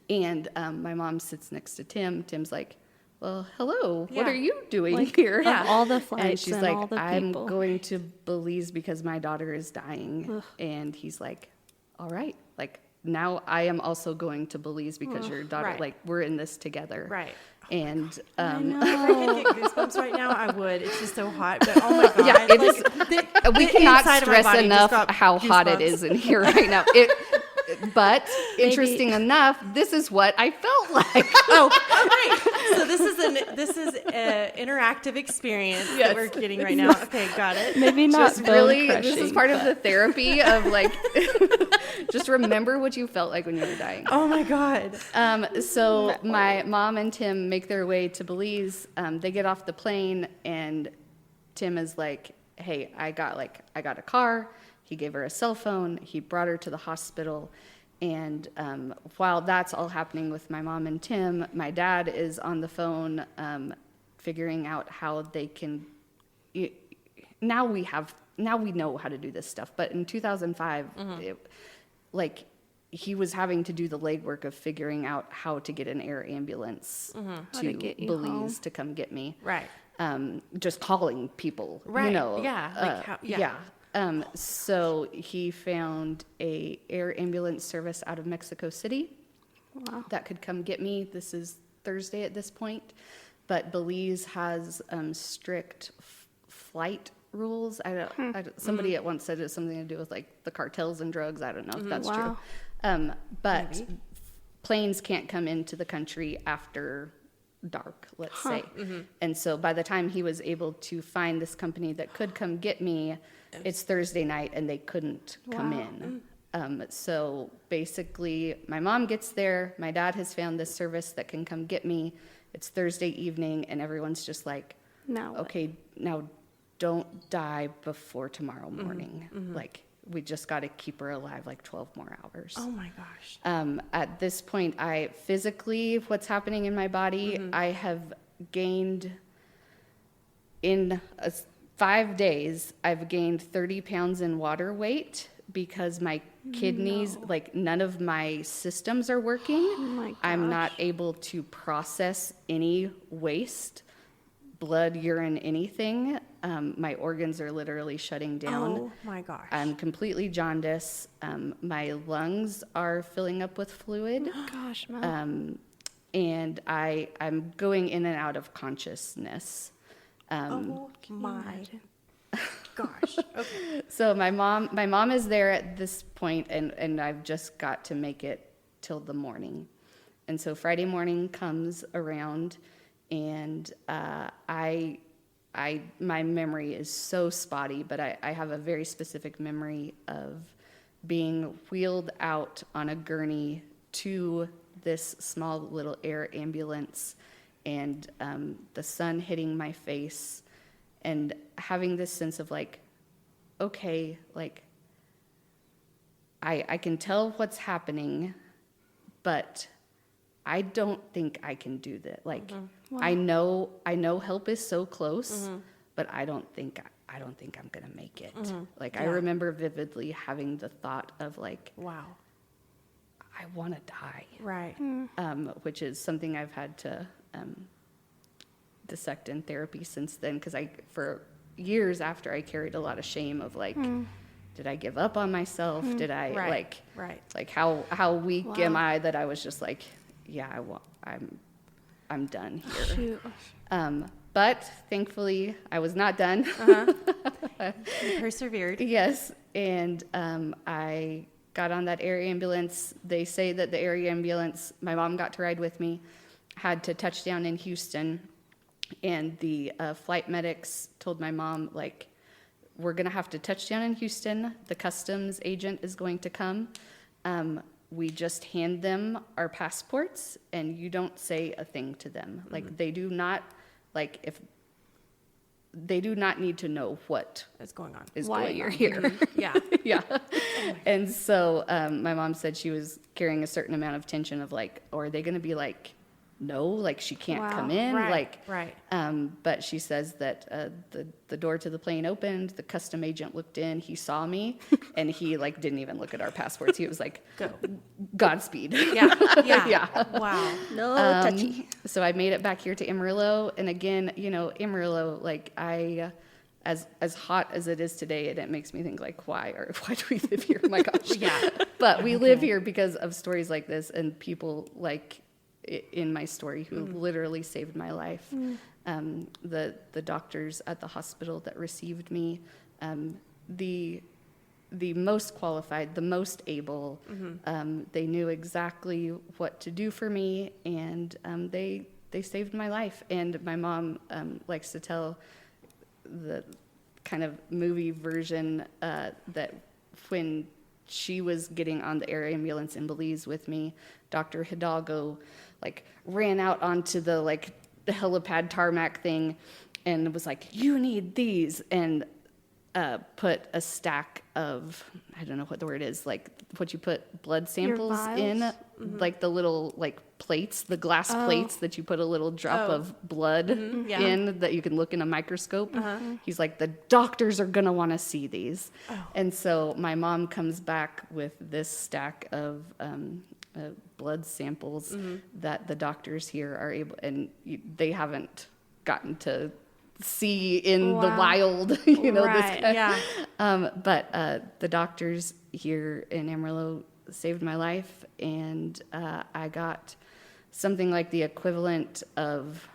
And my mom sits next to Tim. Tim's like, well, hello, what are you doing here? Of all the flights And she's and like, all the I'm people. going to Belize because my daughter is dying. And he's like, all right, like, now I am also going to Belize because your daughter, Right. like, we're in this together. Right. And If I could get goosebumps right now, I would. It's just so hot. But oh my god, yeah, it is. We the cannot inside of my stress body just enough got how hot it goosebumps. is in here right now. But interesting enough, this is what I felt like. Great. So this is an interactive experience that we're getting right now. Okay, got it. Maybe not Just bone really, this is crushing, part of but- the therapy of like, just remember what you felt like when you were dying. Oh my god. So my mom and Tim make their way to Belize. They get off the plane, and Tim is like, hey, I got a car. He gave her a cell phone. He brought her to the hospital. And while that's all happening with my mom and Tim, my dad is on the phone figuring out how they can. Now we know how to do this stuff. But in 2005, he was having to do the legwork of figuring out how to get an air ambulance How to to get you Belize home. to come get me. Right. Just calling people, Right. you know. Yeah. Like how, yeah. So he found a air ambulance service out of Mexico City Wow. that could come get me. This is Thursday at this point, but Belize has strict flight rules. Somebody at once said it's something to do with like the cartels and drugs. I don't know if that's Wow. true. But Maybe. planes can't come into the country after dark, let's say. And so by the time he was able to find this company that could come get me, it's Thursday night and they couldn't come in. So basically my mom gets there, my dad has found this service that can come get me. It's Thursday evening and everyone's just like, Now, okay, now don't die before tomorrow morning. Like we just got to keep her alive like 12 more hours. Oh my gosh. At this point, I physically, what's happening in my body, I have gained in 5 days, I've gained 30 pounds in water weight because my kidneys, like none of my systems are working. oh my I'm not gosh. able to process any waste, blood, urine, anything. My organs are literally shutting down. Oh my gosh. I'm completely jaundiced. My lungs are filling up with fluid. Gosh, Mel. And I'm going in and out of consciousness. Oh my imagine? gosh. Okay. So my mom is there at this point, and I've just got to make it till the morning. And so Friday morning comes around, and my memory is so spotty, but I have a very specific memory of being wheeled out on a gurney to this small little air ambulance, and the sun hitting my face, and having this sense of like, okay, like I can tell what's happening, but I don't think I can do that. Like Wow. I know help is so close, but I don't think I'm gonna make it. Like I Yeah. remember vividly having the thought of like, Wow. I want to die, Right. which is something I've had to dissect in therapy since then, because for years after I carried a lot of shame of like, did I give up on myself? Did I Right. Right. like how weak am Wow. I that I was just like, yeah, I'm done here. Shoot. But thankfully I was not done. You persevered. Yes, and I got on that air ambulance. They say that the air ambulance, my mom got to ride with me, had to touch down in Houston, and the flight medics told my mom, like, we're going to have to touch down in Houston. The customs agent is going to come. We just hand them our passports, and you don't say a thing to them. Like, they do not, like, if they do not need to know what That's going on. is Why going you're on. here. Yeah. Yeah. And so my mom said she was carrying a certain amount of tension of like, or are they going to be like, no, like she can't Wow. come in? Right. Like, Right. but she says that the door to the plane opened, the custom agent looked in, he saw me, and he like didn't even look at our passports. He was like, Go. Godspeed. Yeah. Yeah. Yeah. Wow. No touchy. So I made it back here to Amarillo, and again, you know, Amarillo, like as hot as it is today, and it makes me think like, why do we live here? Oh my gosh. Yeah. But we live here because of stories like this and people like in my story who literally saved my life. The doctors at the hospital that received me, the most qualified, the most able, they knew exactly what to do for me, and they saved my life. And my mom likes to tell the kind of movie version that when she was getting on the air ambulance in Belize with me, Dr. Hidalgo like ran out onto the like the helipad tarmac thing and was like, you need these, and put a stack of, I don't know what the word is, like what you put blood samples in, vials? like the little like plates, the glass plates that you put a little drop of blood Yeah. in that you can look in a microscope. He's like, the doctors are gonna want to see these. And so my mom comes back with this stack of blood samples that the doctors here are able, and they haven't gotten to see in the Wow. wild, you know, this Right, kind. yeah. But the doctors here in Amarillo saved my life, and I got something like the equivalent of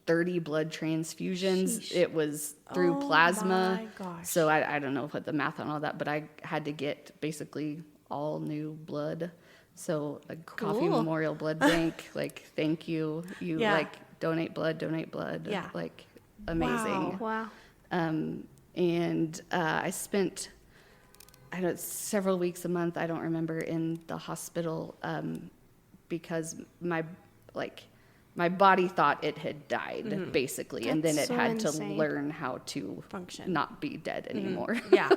30 blood transfusions. Sheesh. It was through Oh plasma. my gosh. So I don't know what the math on all that, but I had to get basically all new blood. So a Coffee Cool. Memorial Blood Bank, like, thank you. You Yeah. like donate blood. Yeah. Like, amazing. Wow. And I spent, I don't, several weeks, a month, I don't remember, in the hospital because my body thought it had died, basically, and then That's it so had insane. to learn how to Function. not be dead anymore. Yeah.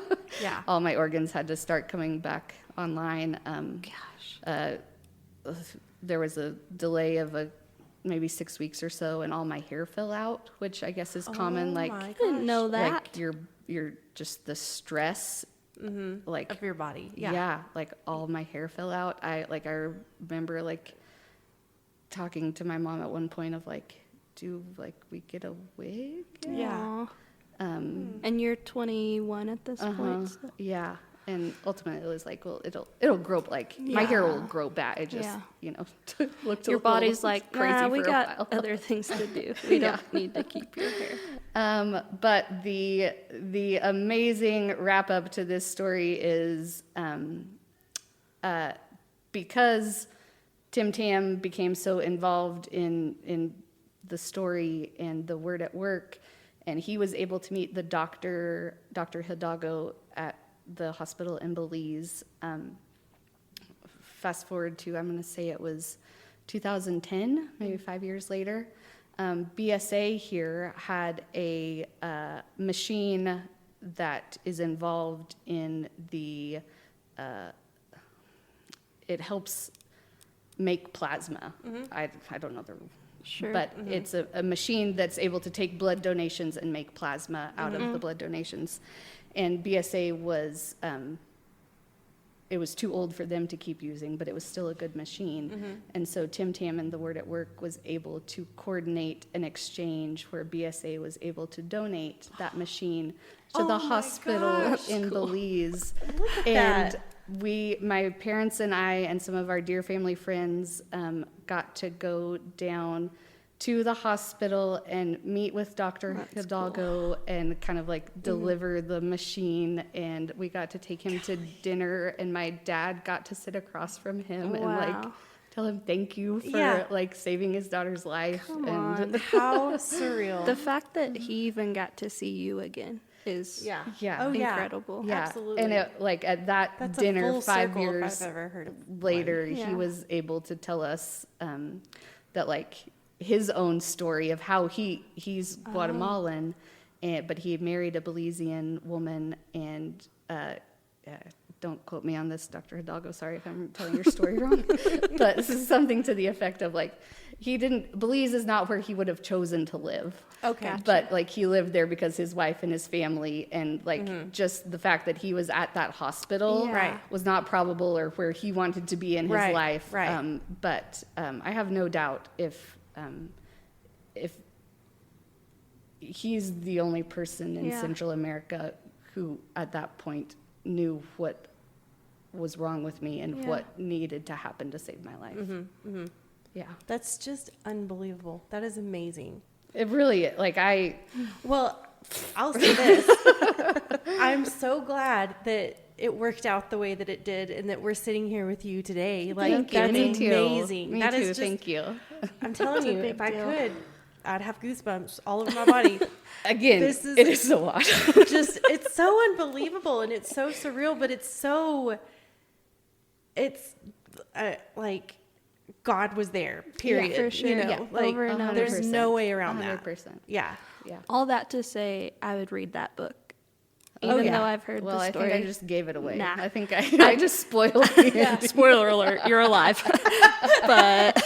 Yeah. All my organs had to start coming back online. Gosh. There was a delay of maybe 6 weeks or so, and all my hair fell out, which I guess is common. Oh Like, my Didn't know that. like you're just the stress, like Of your body. yeah. Like all my hair fell out. I remember like talking to my mom at one point of like, do like we get a wig? Yeah. Aw. Um, And you're 21 at this point. So. yeah. And ultimately it was like, well, it'll grow, like my hair will Yeah. grow back. It just, Yeah. you know, looked a Your little body's like, crazy nah, we for a got while. other things to do. We Yeah. don't need to keep your hair. But the amazing wrap up to this story is because Tim Tam became so involved in the story and the word at work, and he was able to meet the Dr. Hidalgo at the hospital in Belize. Fast forward to, I'm going to say it was 2010, maybe 5 years later. BSA here had a machine that is involved in the, it helps make plasma. I don't know the, Sure. but it's a machine that's able to take blood donations and make plasma out of the blood donations. And BSA was, it was too old for them to keep using, but it was still a good machine. And so Tim Tam and the Word at Work was able to coordinate an exchange where BSA was able to donate that machine to Oh the my hospital gosh. in Belize. Look at And that. my parents and I and some of our dear family friends got to go down to the hospital and meet with Dr. That's Hidalgo and kind of like deliver the machine. And we got to take him to dinner, and my dad got to sit across from him and like Wow. tell him thank you for Yeah. like saving his daughter's life. Come and on. How surreal. The fact that he even got to see you again is yeah. Yeah. Oh, yeah. incredible. yeah, Absolutely. and it, like at that That's dinner a full 5 circle years if I've ever heard of later, Yeah. he was able to tell us that like his own story of how he's Guatemalan, but he married a Belizean woman, and don't quote me on this, Dr. Hidalgo, sorry if I'm telling your story wrong, but this is something to the effect of like, Belize is not where he would have chosen to live. Okay. Gotcha. But like he lived there because his wife and his family, and like just the fact that he was at that hospital Yeah. Right. was not probable or where he wanted to be in his Right, life. right. But I have no doubt if he's the only person in Yeah. Central America who at that point knew what was wrong with me and Yeah. what needed to happen to save my life. Yeah. That's just unbelievable. That is amazing. It really, like Well, I'll say this. I'm so glad that it worked out the way that it did and that we're sitting here with you today. Like, Thank you. that's Me too. amazing. Me That too. is just, Thank you. I'm telling That's a you, big if I deal. could, I'd have goosebumps all over my body. Again, This is- it is a lot. Just, it's so unbelievable and it's so surreal, but it's like God was there, period. for sure. You know, Yeah. like Over and over. there's no way around that. 100%. Yeah. Yeah. All that to say, I would read that book, Oh, even yeah. though I've heard well, the story. I think I just gave it away. Nah. I think I just spoiled it. Spoiler alert: you're alive. But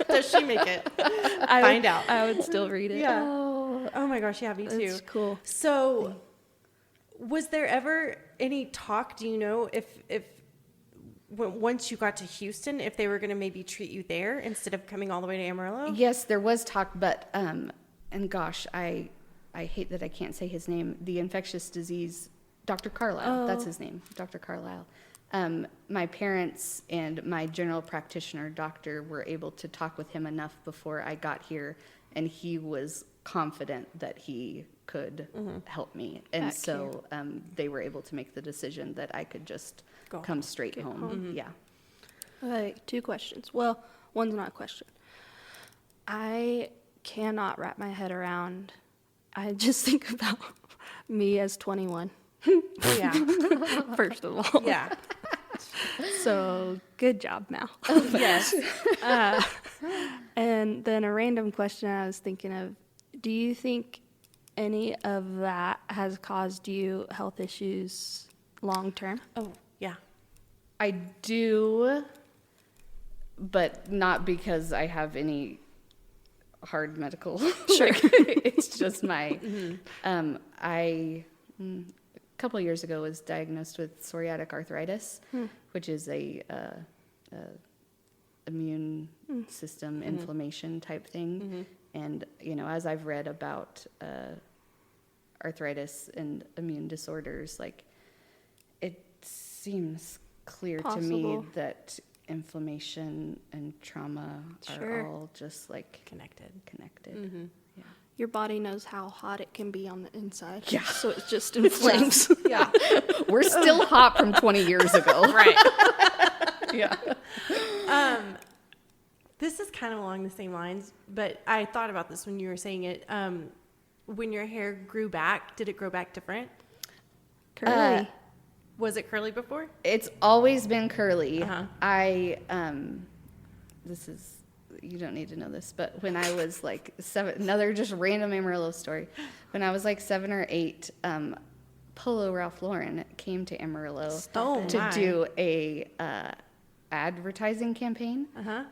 Does she make it? I Find would, out. I would still read it. Yeah. Oh, Oh my gosh, yeah, me too. it's cool. So, was there ever any talk? Do you know if once you got to Houston, if they were going to maybe treat you there instead of coming all the way to Amarillo? Yes, there was talk, but and gosh, I hate that I can't say his name, the infectious disease, Dr. Carlisle, that's his name, Dr. Carlisle. My parents and my general practitioner doctor were able to talk with him enough before I got here, and he was confident that he could help me. And so they were able to make the decision that I could just come straight home. Yeah. Okay, 2 questions. Well, one's not a question. I cannot wrap my head around. I just think about me as 21. Yeah. First of all. Yeah. So good job, Mal. Yes. And then a random question I was thinking of, do you think any of that has caused you health issues long term? Oh, yeah. I do, but not because I have any hard medical. Sure. It's just my, a couple of years ago was diagnosed with psoriatic arthritis, which is a immune system inflammation type thing. And, as I've read about arthritis and immune disorders, like, it seems clear to me Possible. that inflammation and trauma are all just like Connected. Yeah. Your body knows how hot it can be on the inside. Yeah. So it just inflames. Yeah. We're still hot from 20 years ago. Right. Yeah. This is kind of along the same lines, but I thought about this when you were saying it. When your hair grew back, did it grow back different? Curly. Was it curly before? It's always been curly. Uh-huh. This is, you don't need to know this, but when I was like 7, another just random Amarillo story. When I was like 7 or 8, Polo Ralph Lauren came to Amarillo to do a advertising campaign.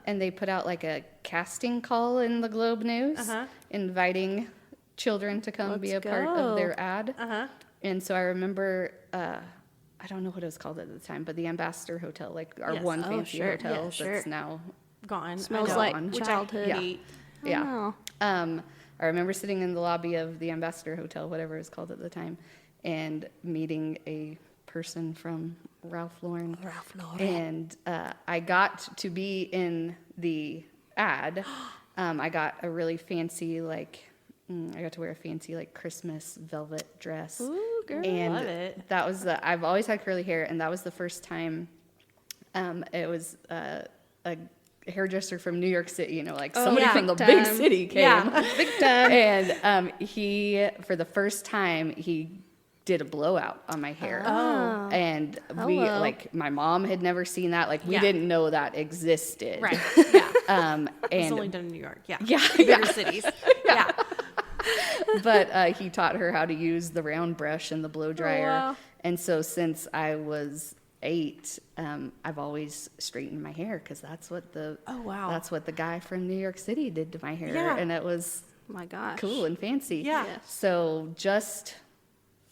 And they put out like a casting call in the Globe News inviting children to come be a part of their ad. And so I remember, I don't know what it was called at the time, but the Ambassador Hotel, like our one fancy hotel that's now gone. Smells gone. like Which childhood. Yeah. Oh. I remember sitting in the lobby of the Ambassador Hotel, whatever it was called at the time, and meeting a person from Ralph Lauren. And I got to be in the ad. I got a really fancy, I got to wear a fancy, Christmas velvet dress. Ooh, girl. And Love it. that was I've always had curly hair, and that was the first time it was a hairdresser from New York City, somebody from the big city came. Yeah, big time. And he, for the first time, he did a blowout on my hair. Oh. And we, my mom had never seen that. We didn't know that existed. Right. Yeah. And It's only done in New York. Yeah. Yeah. Bigger cities. Yeah. But he taught her how to use the round brush and the blow dryer. wow. And so since I was 8, I've always straightened my hair because that's what the guy from New York City did to my hair. Yeah. And it was My gosh. cool and fancy. Yeah. Yes. So just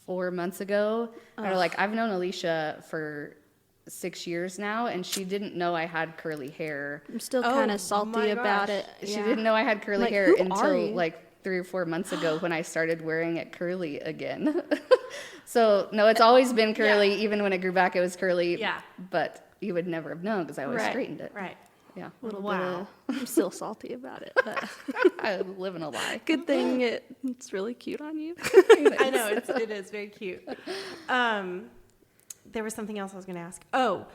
4 months ago, I've known Alicia for 6 years now, and she didn't know I had curly hair. I'm still kind of salty my about gosh. it. She Yeah. didn't know I had curly Like, hair who are until you? 3 or 4 months ago when I started wearing it curly again. So no, it's always been curly. Even when it grew back, it was curly. Yeah. But you would never have known because I always Right. straightened it. Right. Yeah. Wow. I'm still salty about it. But I'm living a lie. good thing it's really cute on you. I know it is very cute. There was something else I was going to ask. Oh,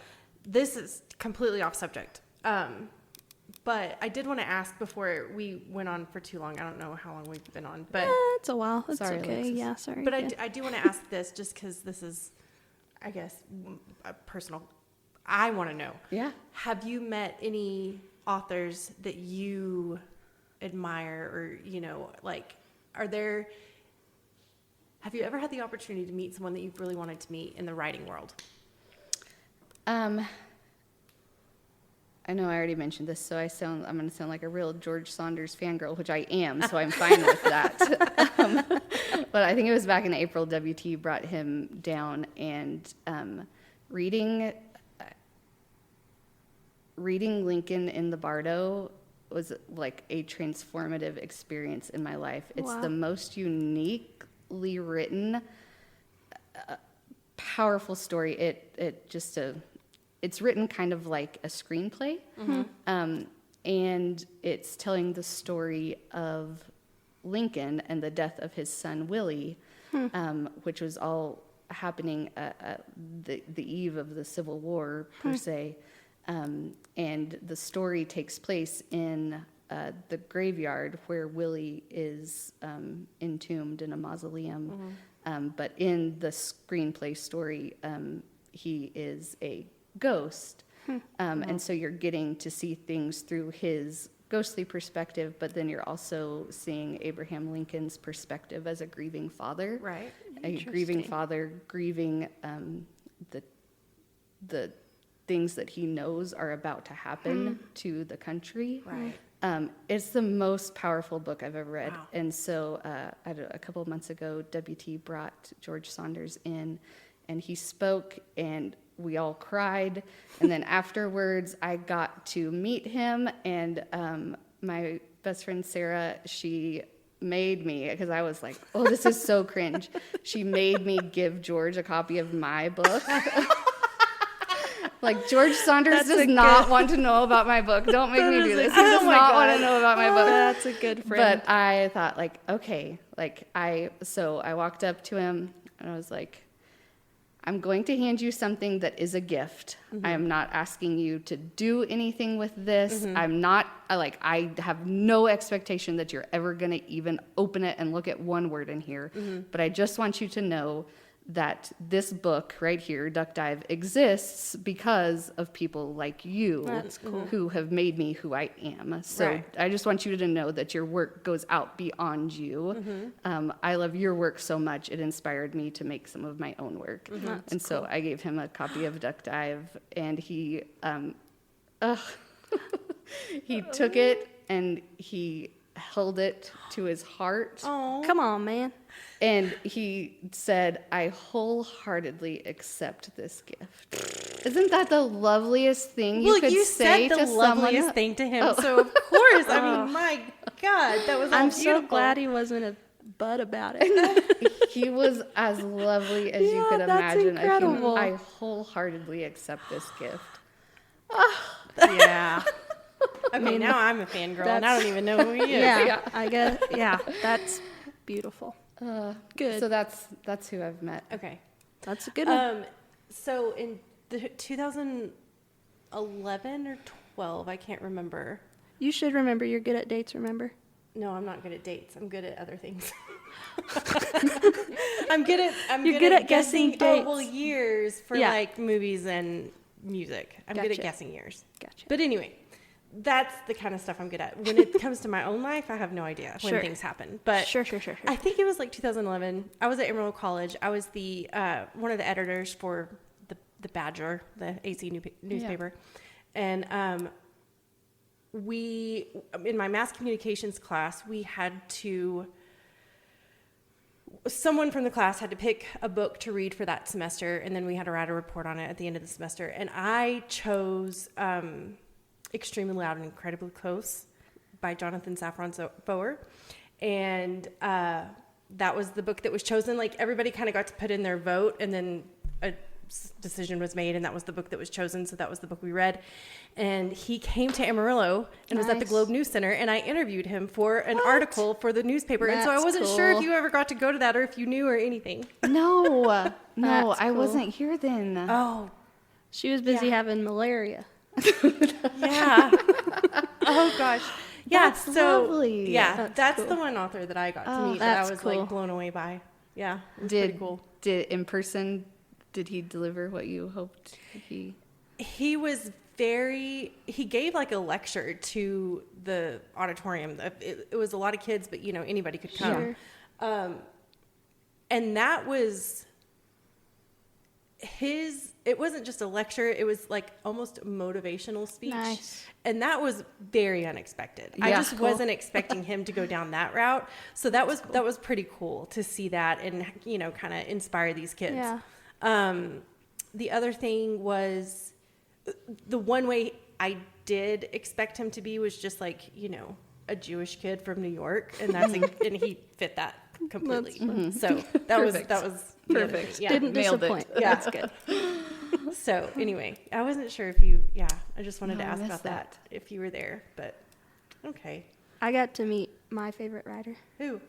this is completely off subject. But I did want to ask before we went on for too long. I don't know how long we've been on, but It's a while. It's Sorry, okay. Alexis. Yeah, sorry. but Yeah. I do want to ask this just because this is, I guess, a personal. I want to know. Yeah. Have you met any authors that you admire, or have you ever had the opportunity to meet someone that you've really wanted to meet in the writing world? I know I already mentioned this, so I'm going to sound like a real George Saunders fangirl, which I am, so I'm fine with that. But I think it was back in April, WT brought him down, and reading Lincoln in the Bardo was like a transformative experience in my life. It's Wow. the most uniquely written, powerful story. It's written kind of like a screenplay, and it's telling the story of Lincoln and the death of his son Willie, which was all happening at the eve of the Civil War per se, and the story takes place in the graveyard where Willie is entombed in a mausoleum. But in the screenplay story, he is a ghost. And so you're getting to see things through his ghostly perspective, but then you're also seeing Abraham Lincoln's perspective as a grieving father. Right. A grieving father, grieving the things that he knows are about to happen to the country. Right. It's the most powerful book I've ever read. Wow. And so a couple of months ago, WT brought George Saunders in, and he spoke, and we all cried. And then afterwards, I got to meet him, and my best friend Sarah, she made me, because I was like, oh, this is so cringe. She made me give George a copy of my book. Like, George Saunders does not want to know about my book. Don't make me do this. He does not want to know about my book. That's a good friend. But I thought, like, okay. So I walked up to him, and I was like, I'm going to hand you something that is a gift. I am not asking you to do anything with this. I have no expectation that you're ever going to even open it and look at one word in here. But I just want you to know that this book right here, Duck Dive, exists because of people like you. That's cool. Who have made me who I am. So Right. I just want you to know that your work goes out beyond you. I love your work so much, it inspired me to make some of my own work. And so I gave him a copy of Duck Dive, and he he took it and he held it to his heart. Oh. Come on, man. And he said, I wholeheartedly accept this gift. Isn't that the loveliest thing you could say said the to loveliest someone? thing to him. So of course, I mean, my God, that was all I'm beautiful. so glad he wasn't a butt about it. He was as lovely as you Yeah, could that's imagine. incredible. I wholheartedly accept this gift. Yeah. Okay, now I'm a fangirl, and I don't even know who he is. Yeah, I guess. Yeah, that's beautiful. Good. So that's who I've met. Okay. That's a good one. So in the 2011 or 12, I can't remember. You should remember. You're good at dates. Remember? No, I'm not good at dates. I'm good at other things. I'm good at guessing dates. Oh, well, years for Yeah. like movies and music. I'm good at Gotcha. guessing years. Gotcha. But anyway, that's the kind of stuff I'm good at. When it comes to my own life, I have no idea when Sure. things happen. But Sure. I think it was like 2011. I was at Amarillo College. I was the one of the editors for the Badger, the AC newspaper, and we in my mass communications class someone from the class had to pick a book to read for that semester, and then we had to write a report on it at the end of the semester. And I chose Extremely Loud and Incredibly Close by Jonathan Safran Foer. And that was the book that was chosen. Like, everybody kind of got to put in their vote, and then a decision was made, and that was the book that was chosen. So that was the book we read. And he came to Amarillo and was at the Nice. Globe News Center, and I interviewed him for an article for the newspaper. And so I That's wasn't sure if cool. you ever got to go to that or if you knew or anything. No, That's I cool. wasn't here then. Oh, She was busy having malaria. yeah. Oh, gosh. Yeah, That's so lovely. yeah, that's cool. the one author that I got to Oh, meet that I that's was cool. like blown away by. Yeah, it was pretty cool. Did in person? Did he deliver what you hoped he? He was he gave like a lecture to the auditorium. It was a lot of kids, but anybody could come. Sure. And that was it wasn't just a lecture, it was like almost a motivational speech. Nice. And that was very unexpected. I Yeah. just wasn't expecting him to go down that route. So that was pretty cool to see that and kind of inspire these kids. Yeah. The other thing was the one way I did expect him to be was just like, you know, a Jewish kid from New York, and that's and he fit that completely. So that was the other Perfect. thing. Yeah. Didn't Nailed it. disappoint. Yeah. That's good. So anyway, I wasn't sure if you. Yeah, I just wanted No, to I ask missed about that if you were there, but okay. I got to meet my favorite writer, Who?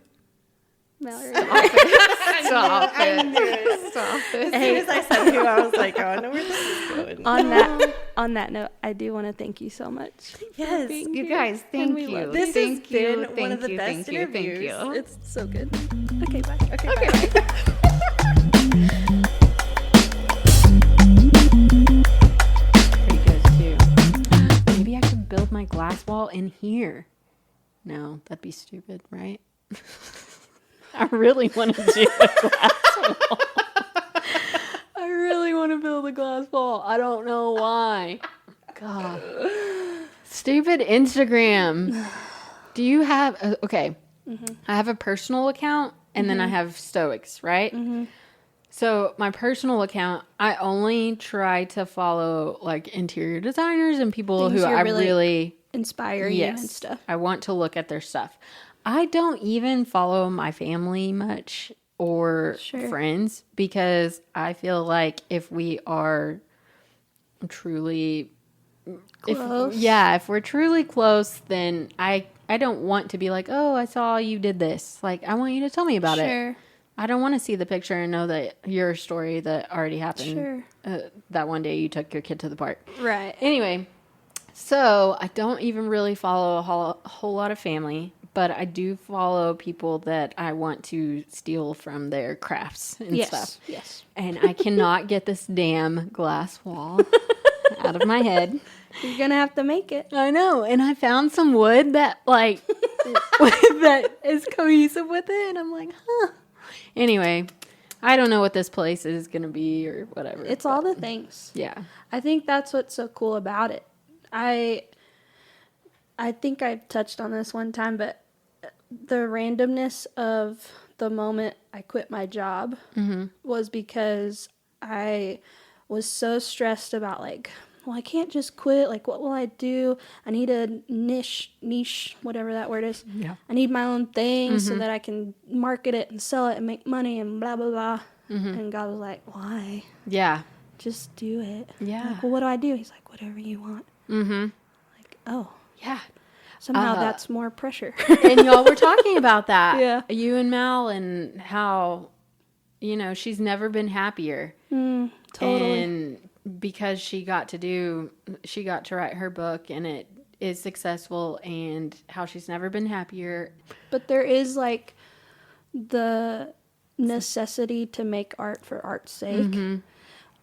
Mallory. Stop it. Stop it. As soon as I said who, I was like, oh, I know where this is going. On that note, I do want to thank you so much. Yes, You guys, thank we you. love This Thank has you, been thank one of the you, best thank you, thank interviews. you. It's so good. Okay, bye. Okay, bye. Pretty good too. Maybe I could build my glass wall in here. No, that'd be stupid, right? I really want to do a glass wall. I really want to build a glass wall. I don't know why. God. Stupid Instagram. Do you have... okay. I have a personal account and then I have Stoex, right? So my personal account, I only try to follow like interior designers and people Things who you're I really really... Inspire you and stuff. I want to look at their stuff. I don't even follow my family much or Sure. friends because I feel like if we are truly Close. if we're truly close, then I don't want to be like, oh, I saw you did this. Like, I want you to tell me about it. Sure. I don't want to see the picture and know that your story that already happened Sure. that one day you took your kid to the park. Right. Anyway, so I don't even really follow a whole lot of family, but I do follow people that I want to steal from their crafts and stuff. Yes. And I cannot get this damn glass wall out of my head. You're gonna have to make it. I know. And I found some wood that like that is cohesive with it, and I'm like, huh. Anyway, I don't know what this place is going to be or whatever. It's all the things. Yeah. I think that's what's so cool about it. I think I touched on this one time, but the randomness of the moment I quit my job was because I was so stressed about like, well, I can't just quit. Like, what will I do? I need a niche, whatever that word is. Yeah. I need my own thing so that I can market it and sell it and make money and blah, blah, blah. And God was like, why? Yeah. Just do it. Yeah. I'm like, well, what do I do? He's like, whatever you want. Like, oh, Yeah. somehow that's more pressure. And y'all were talking about that. Yeah. You and Mal, and how, you know, she's never been happier. Totally. And because she got to write her book and it is successful, and how she's never been happier. But there is like the necessity to make art for art's sake.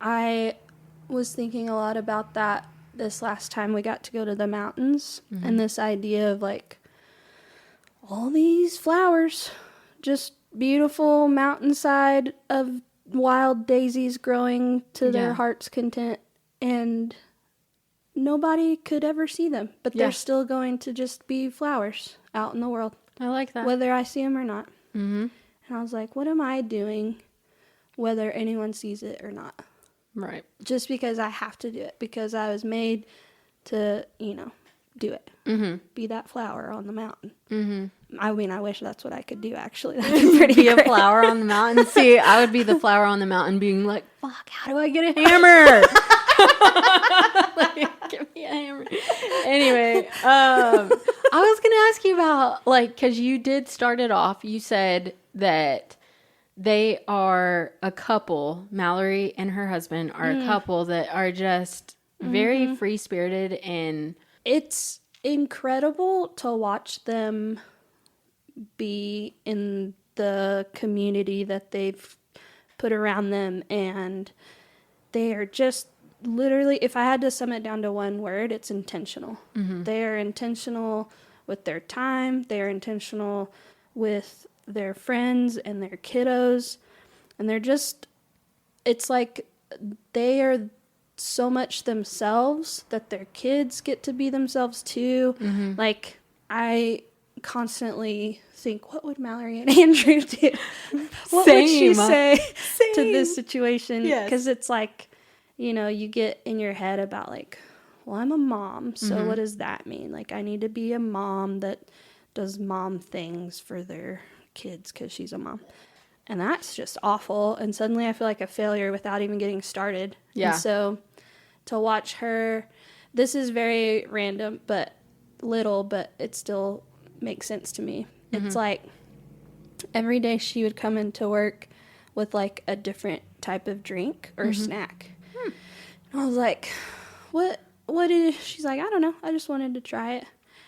I was thinking a lot about that this last time we got to go to the mountains, and this idea of like all these flowers, just beautiful mountainside of wild daisies growing to their Yeah. heart's content, and nobody could ever see them, but Yeah. they're still going to just be flowers out in the world, I like that. whether I see them or not. And I was like, what am I doing whether anyone sees it or not? Right. Just because I have to do it, because I was made to, do it. Be that flower on the mountain. I mean, I wish that's what I could do, actually. That'd be pretty Be a great. flower on the mountain. See, I would be the flower on the mountain being like, fuck, how do I get a hammer? Like, give me a hammer. Anyway, I was going to ask you about, like, because you did start it off. You said that they are a couple. Mallory and her husband are a couple that are just very free-spirited, and It's incredible to watch them be in the community that they've put around them, and they are just literally, if I had to sum it down to one word, it's intentional. They are intentional with their time, they're intentional with their friends and their kiddos, and they're just, it's like they are so much themselves that their kids get to be themselves too. Like, I constantly think, what would Mallory and Andrew do? What would she say to this situation? Yes. Because it's like, you get in your head about like, well, I'm a mom, so what does that mean? Like, I need to be a mom that does mom things for their kids because she's a mom. And that's just awful. And suddenly I feel like a failure without even getting started. Yeah. And so to watch her, this is very random, but it still makes sense to me. It's like every day she would come into work with like a different type of drink or snack. And I was like, what is, she's like, I don't know. I just wanted to try it.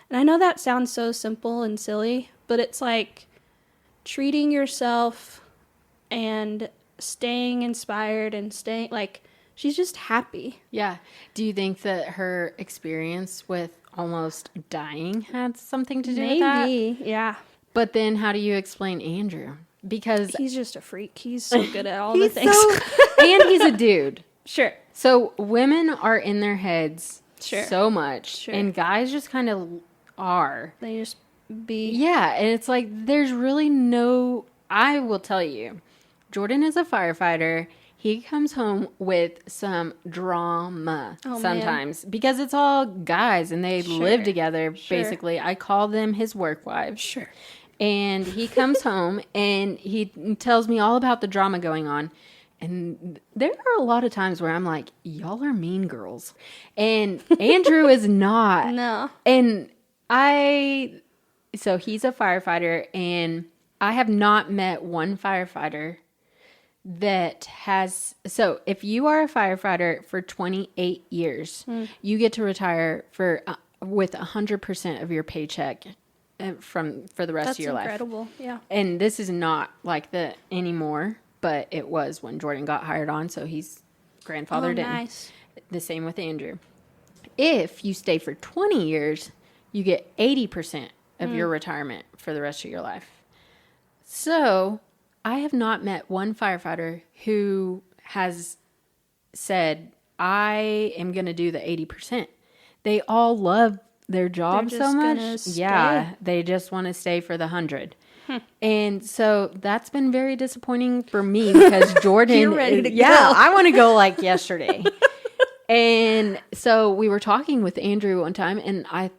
And I know that sounds so simple and silly, but it's like treating yourself and staying inspired and staying, like, she's just happy. Yeah. Do you think that her experience with almost dying had something to do with that? Maybe, yeah. But then how do you explain Andrew? Because He's just a freak. He's so good at all the he's things. and he's a dude. Sure. So women are in their heads Sure. so much, Sure. and guys just kind of are. They just be. Yeah, and it's like there's really no. I will tell you, Jordan is a firefighter. He comes home with some drama sometimes because it's all guys and they live together. Sure. Basically, I call them his work wives. Sure. And he comes home and he tells me all about the drama going on. And there are a lot of times where I'm like, y'all are mean girls. And Andrew is not. No. And so he's a firefighter, and I have not met one firefighter that has, so if you are a firefighter for 28 years, you get to retire with 100% of your paycheck for the rest of your life. That's incredible. Yeah. And this is not like that anymore, but it was when Jordan got hired on, so he's grandfathered in. Nice. The same with Andrew. If you stay for 20 years, you get 80% of your retirement for the rest of your life. So I have not met one firefighter who has said, I am going to do the 80%. They all love their job so much. Yeah, they just want to stay for the 100. And so that's been very disappointing for me because Jordan, You're ready to go. I want to go like yesterday. And so we were talking with Andrew one time, and I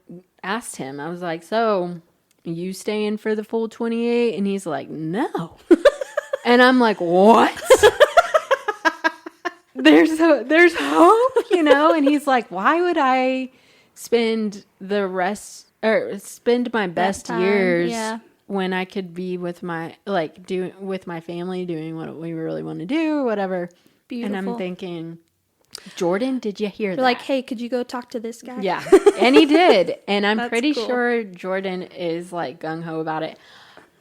asked him, I was like, so you staying for the full 28? And he's like, no. And I'm like, what? There's hope, and he's like, why would I spend spend my best time, years yeah. when I could be with my family doing what we really want to do or whatever. Beautiful. And I'm thinking, Jordan, did you hear that? You're like, hey, could you go talk to this guy? Yeah. And he did. And I'm That's pretty cool. sure Jordan is like gung-ho about it.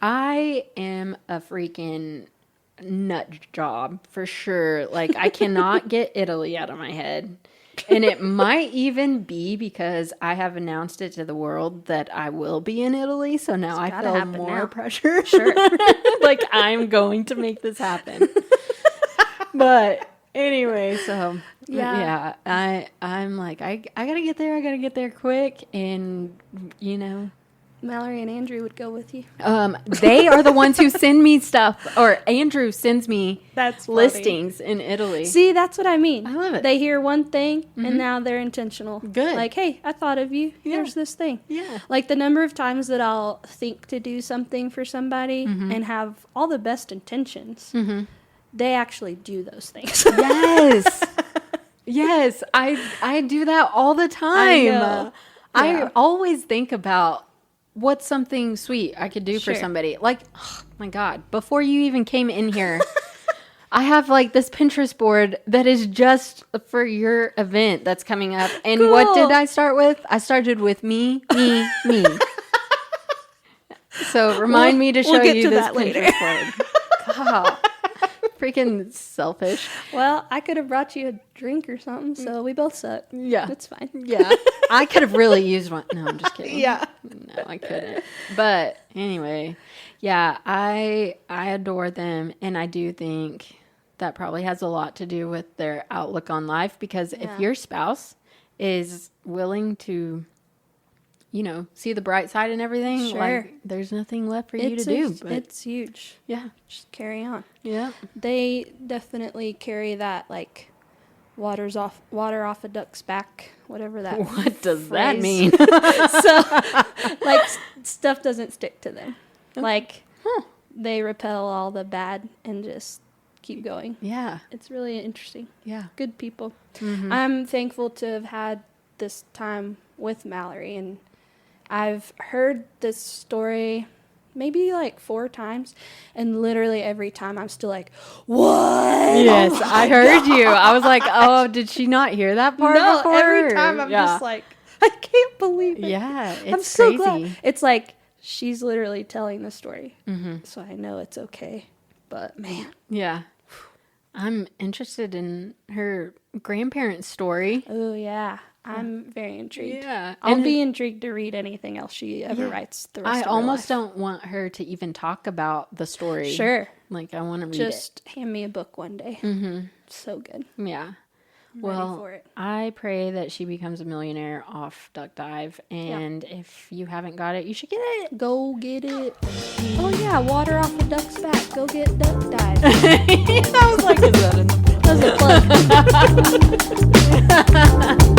I am a freaking nut job for sure. Like, I cannot get Italy out of my head. And it might even be because I have announced it to the world that I will be in Italy. So now I gotta feel happen more now. pressure. Sure. Like, I'm going to make this happen. But anyway, so Yeah. I'm like, I gotta get there. I gotta get there quick. And, Mallory and Andrew would go with you. they are the ones who send me stuff, or Andrew sends me That's funny. listings in Italy. See, that's what I mean. I love it. They hear one thing and now they're intentional. Good. Like, hey, I thought of you. Yeah. Here's this thing. Yeah. Like the number of times that I'll think to do something for somebody and have all the best intentions. They actually do those things. Yes. Yes. I do that all the time. know. I Yeah. always think about what's something sweet I could do for Sure. somebody. Like, oh my God, before you even came in here, I have like this Pinterest board that is just for your event that's coming up. And what Cool. did I start with? I started with me. So remind me to show we'll get you to this that later. Pinterest board. God, freaking selfish. Well, I could have brought you a drink or something, so we both suck. Yeah. It's fine. Yeah. I could have really used one. No, I'm just kidding. Yeah. No, I couldn't. But anyway, yeah, I adore them. And I do think that probably has a lot to do with their outlook on life. Because if Yeah. your spouse is willing to, see the bright side and everything, Sure. like there's nothing left for you to do. But It's huge. yeah. Just carry on. Yeah. They definitely carry that, like, water off a duck's back, whatever that. What does that phrase. mean? So, like, stuff doesn't stick to them. Like, they repel all the bad and just keep going. Yeah. It's really interesting. Yeah. Good people. Mm-hmm. I'm thankful to have had this time with Mallory, and I've heard this story maybe like 4 times, and literally every time I'm still like, what? Yes, Oh I my heard you. God. I was like, oh, did she not hear that part No, before? every time I'm just like, I can't believe it. yeah, it's I'm so crazy. glad. It's like she's literally telling the story, Mm-hmm. so I know it's okay. But man, Yeah. I'm interested in her grandparents' story. oh yeah, I'm very intrigued. Yeah. I'll And be intrigued to read anything else she ever Yeah. writes the rest I of her almost life. don't want her to even talk about the story. Sure. Like, I want to read Just hand me a book one day. Mm-hmm. So good. Yeah. I'm Well, ready for it. I pray that she becomes a millionaire off Duck Dive. And if you haven't got it, you should get it. Go get it. Oh yeah, water off a duck's back. Go get duck dive. I was like, is that in the book? That was a plug.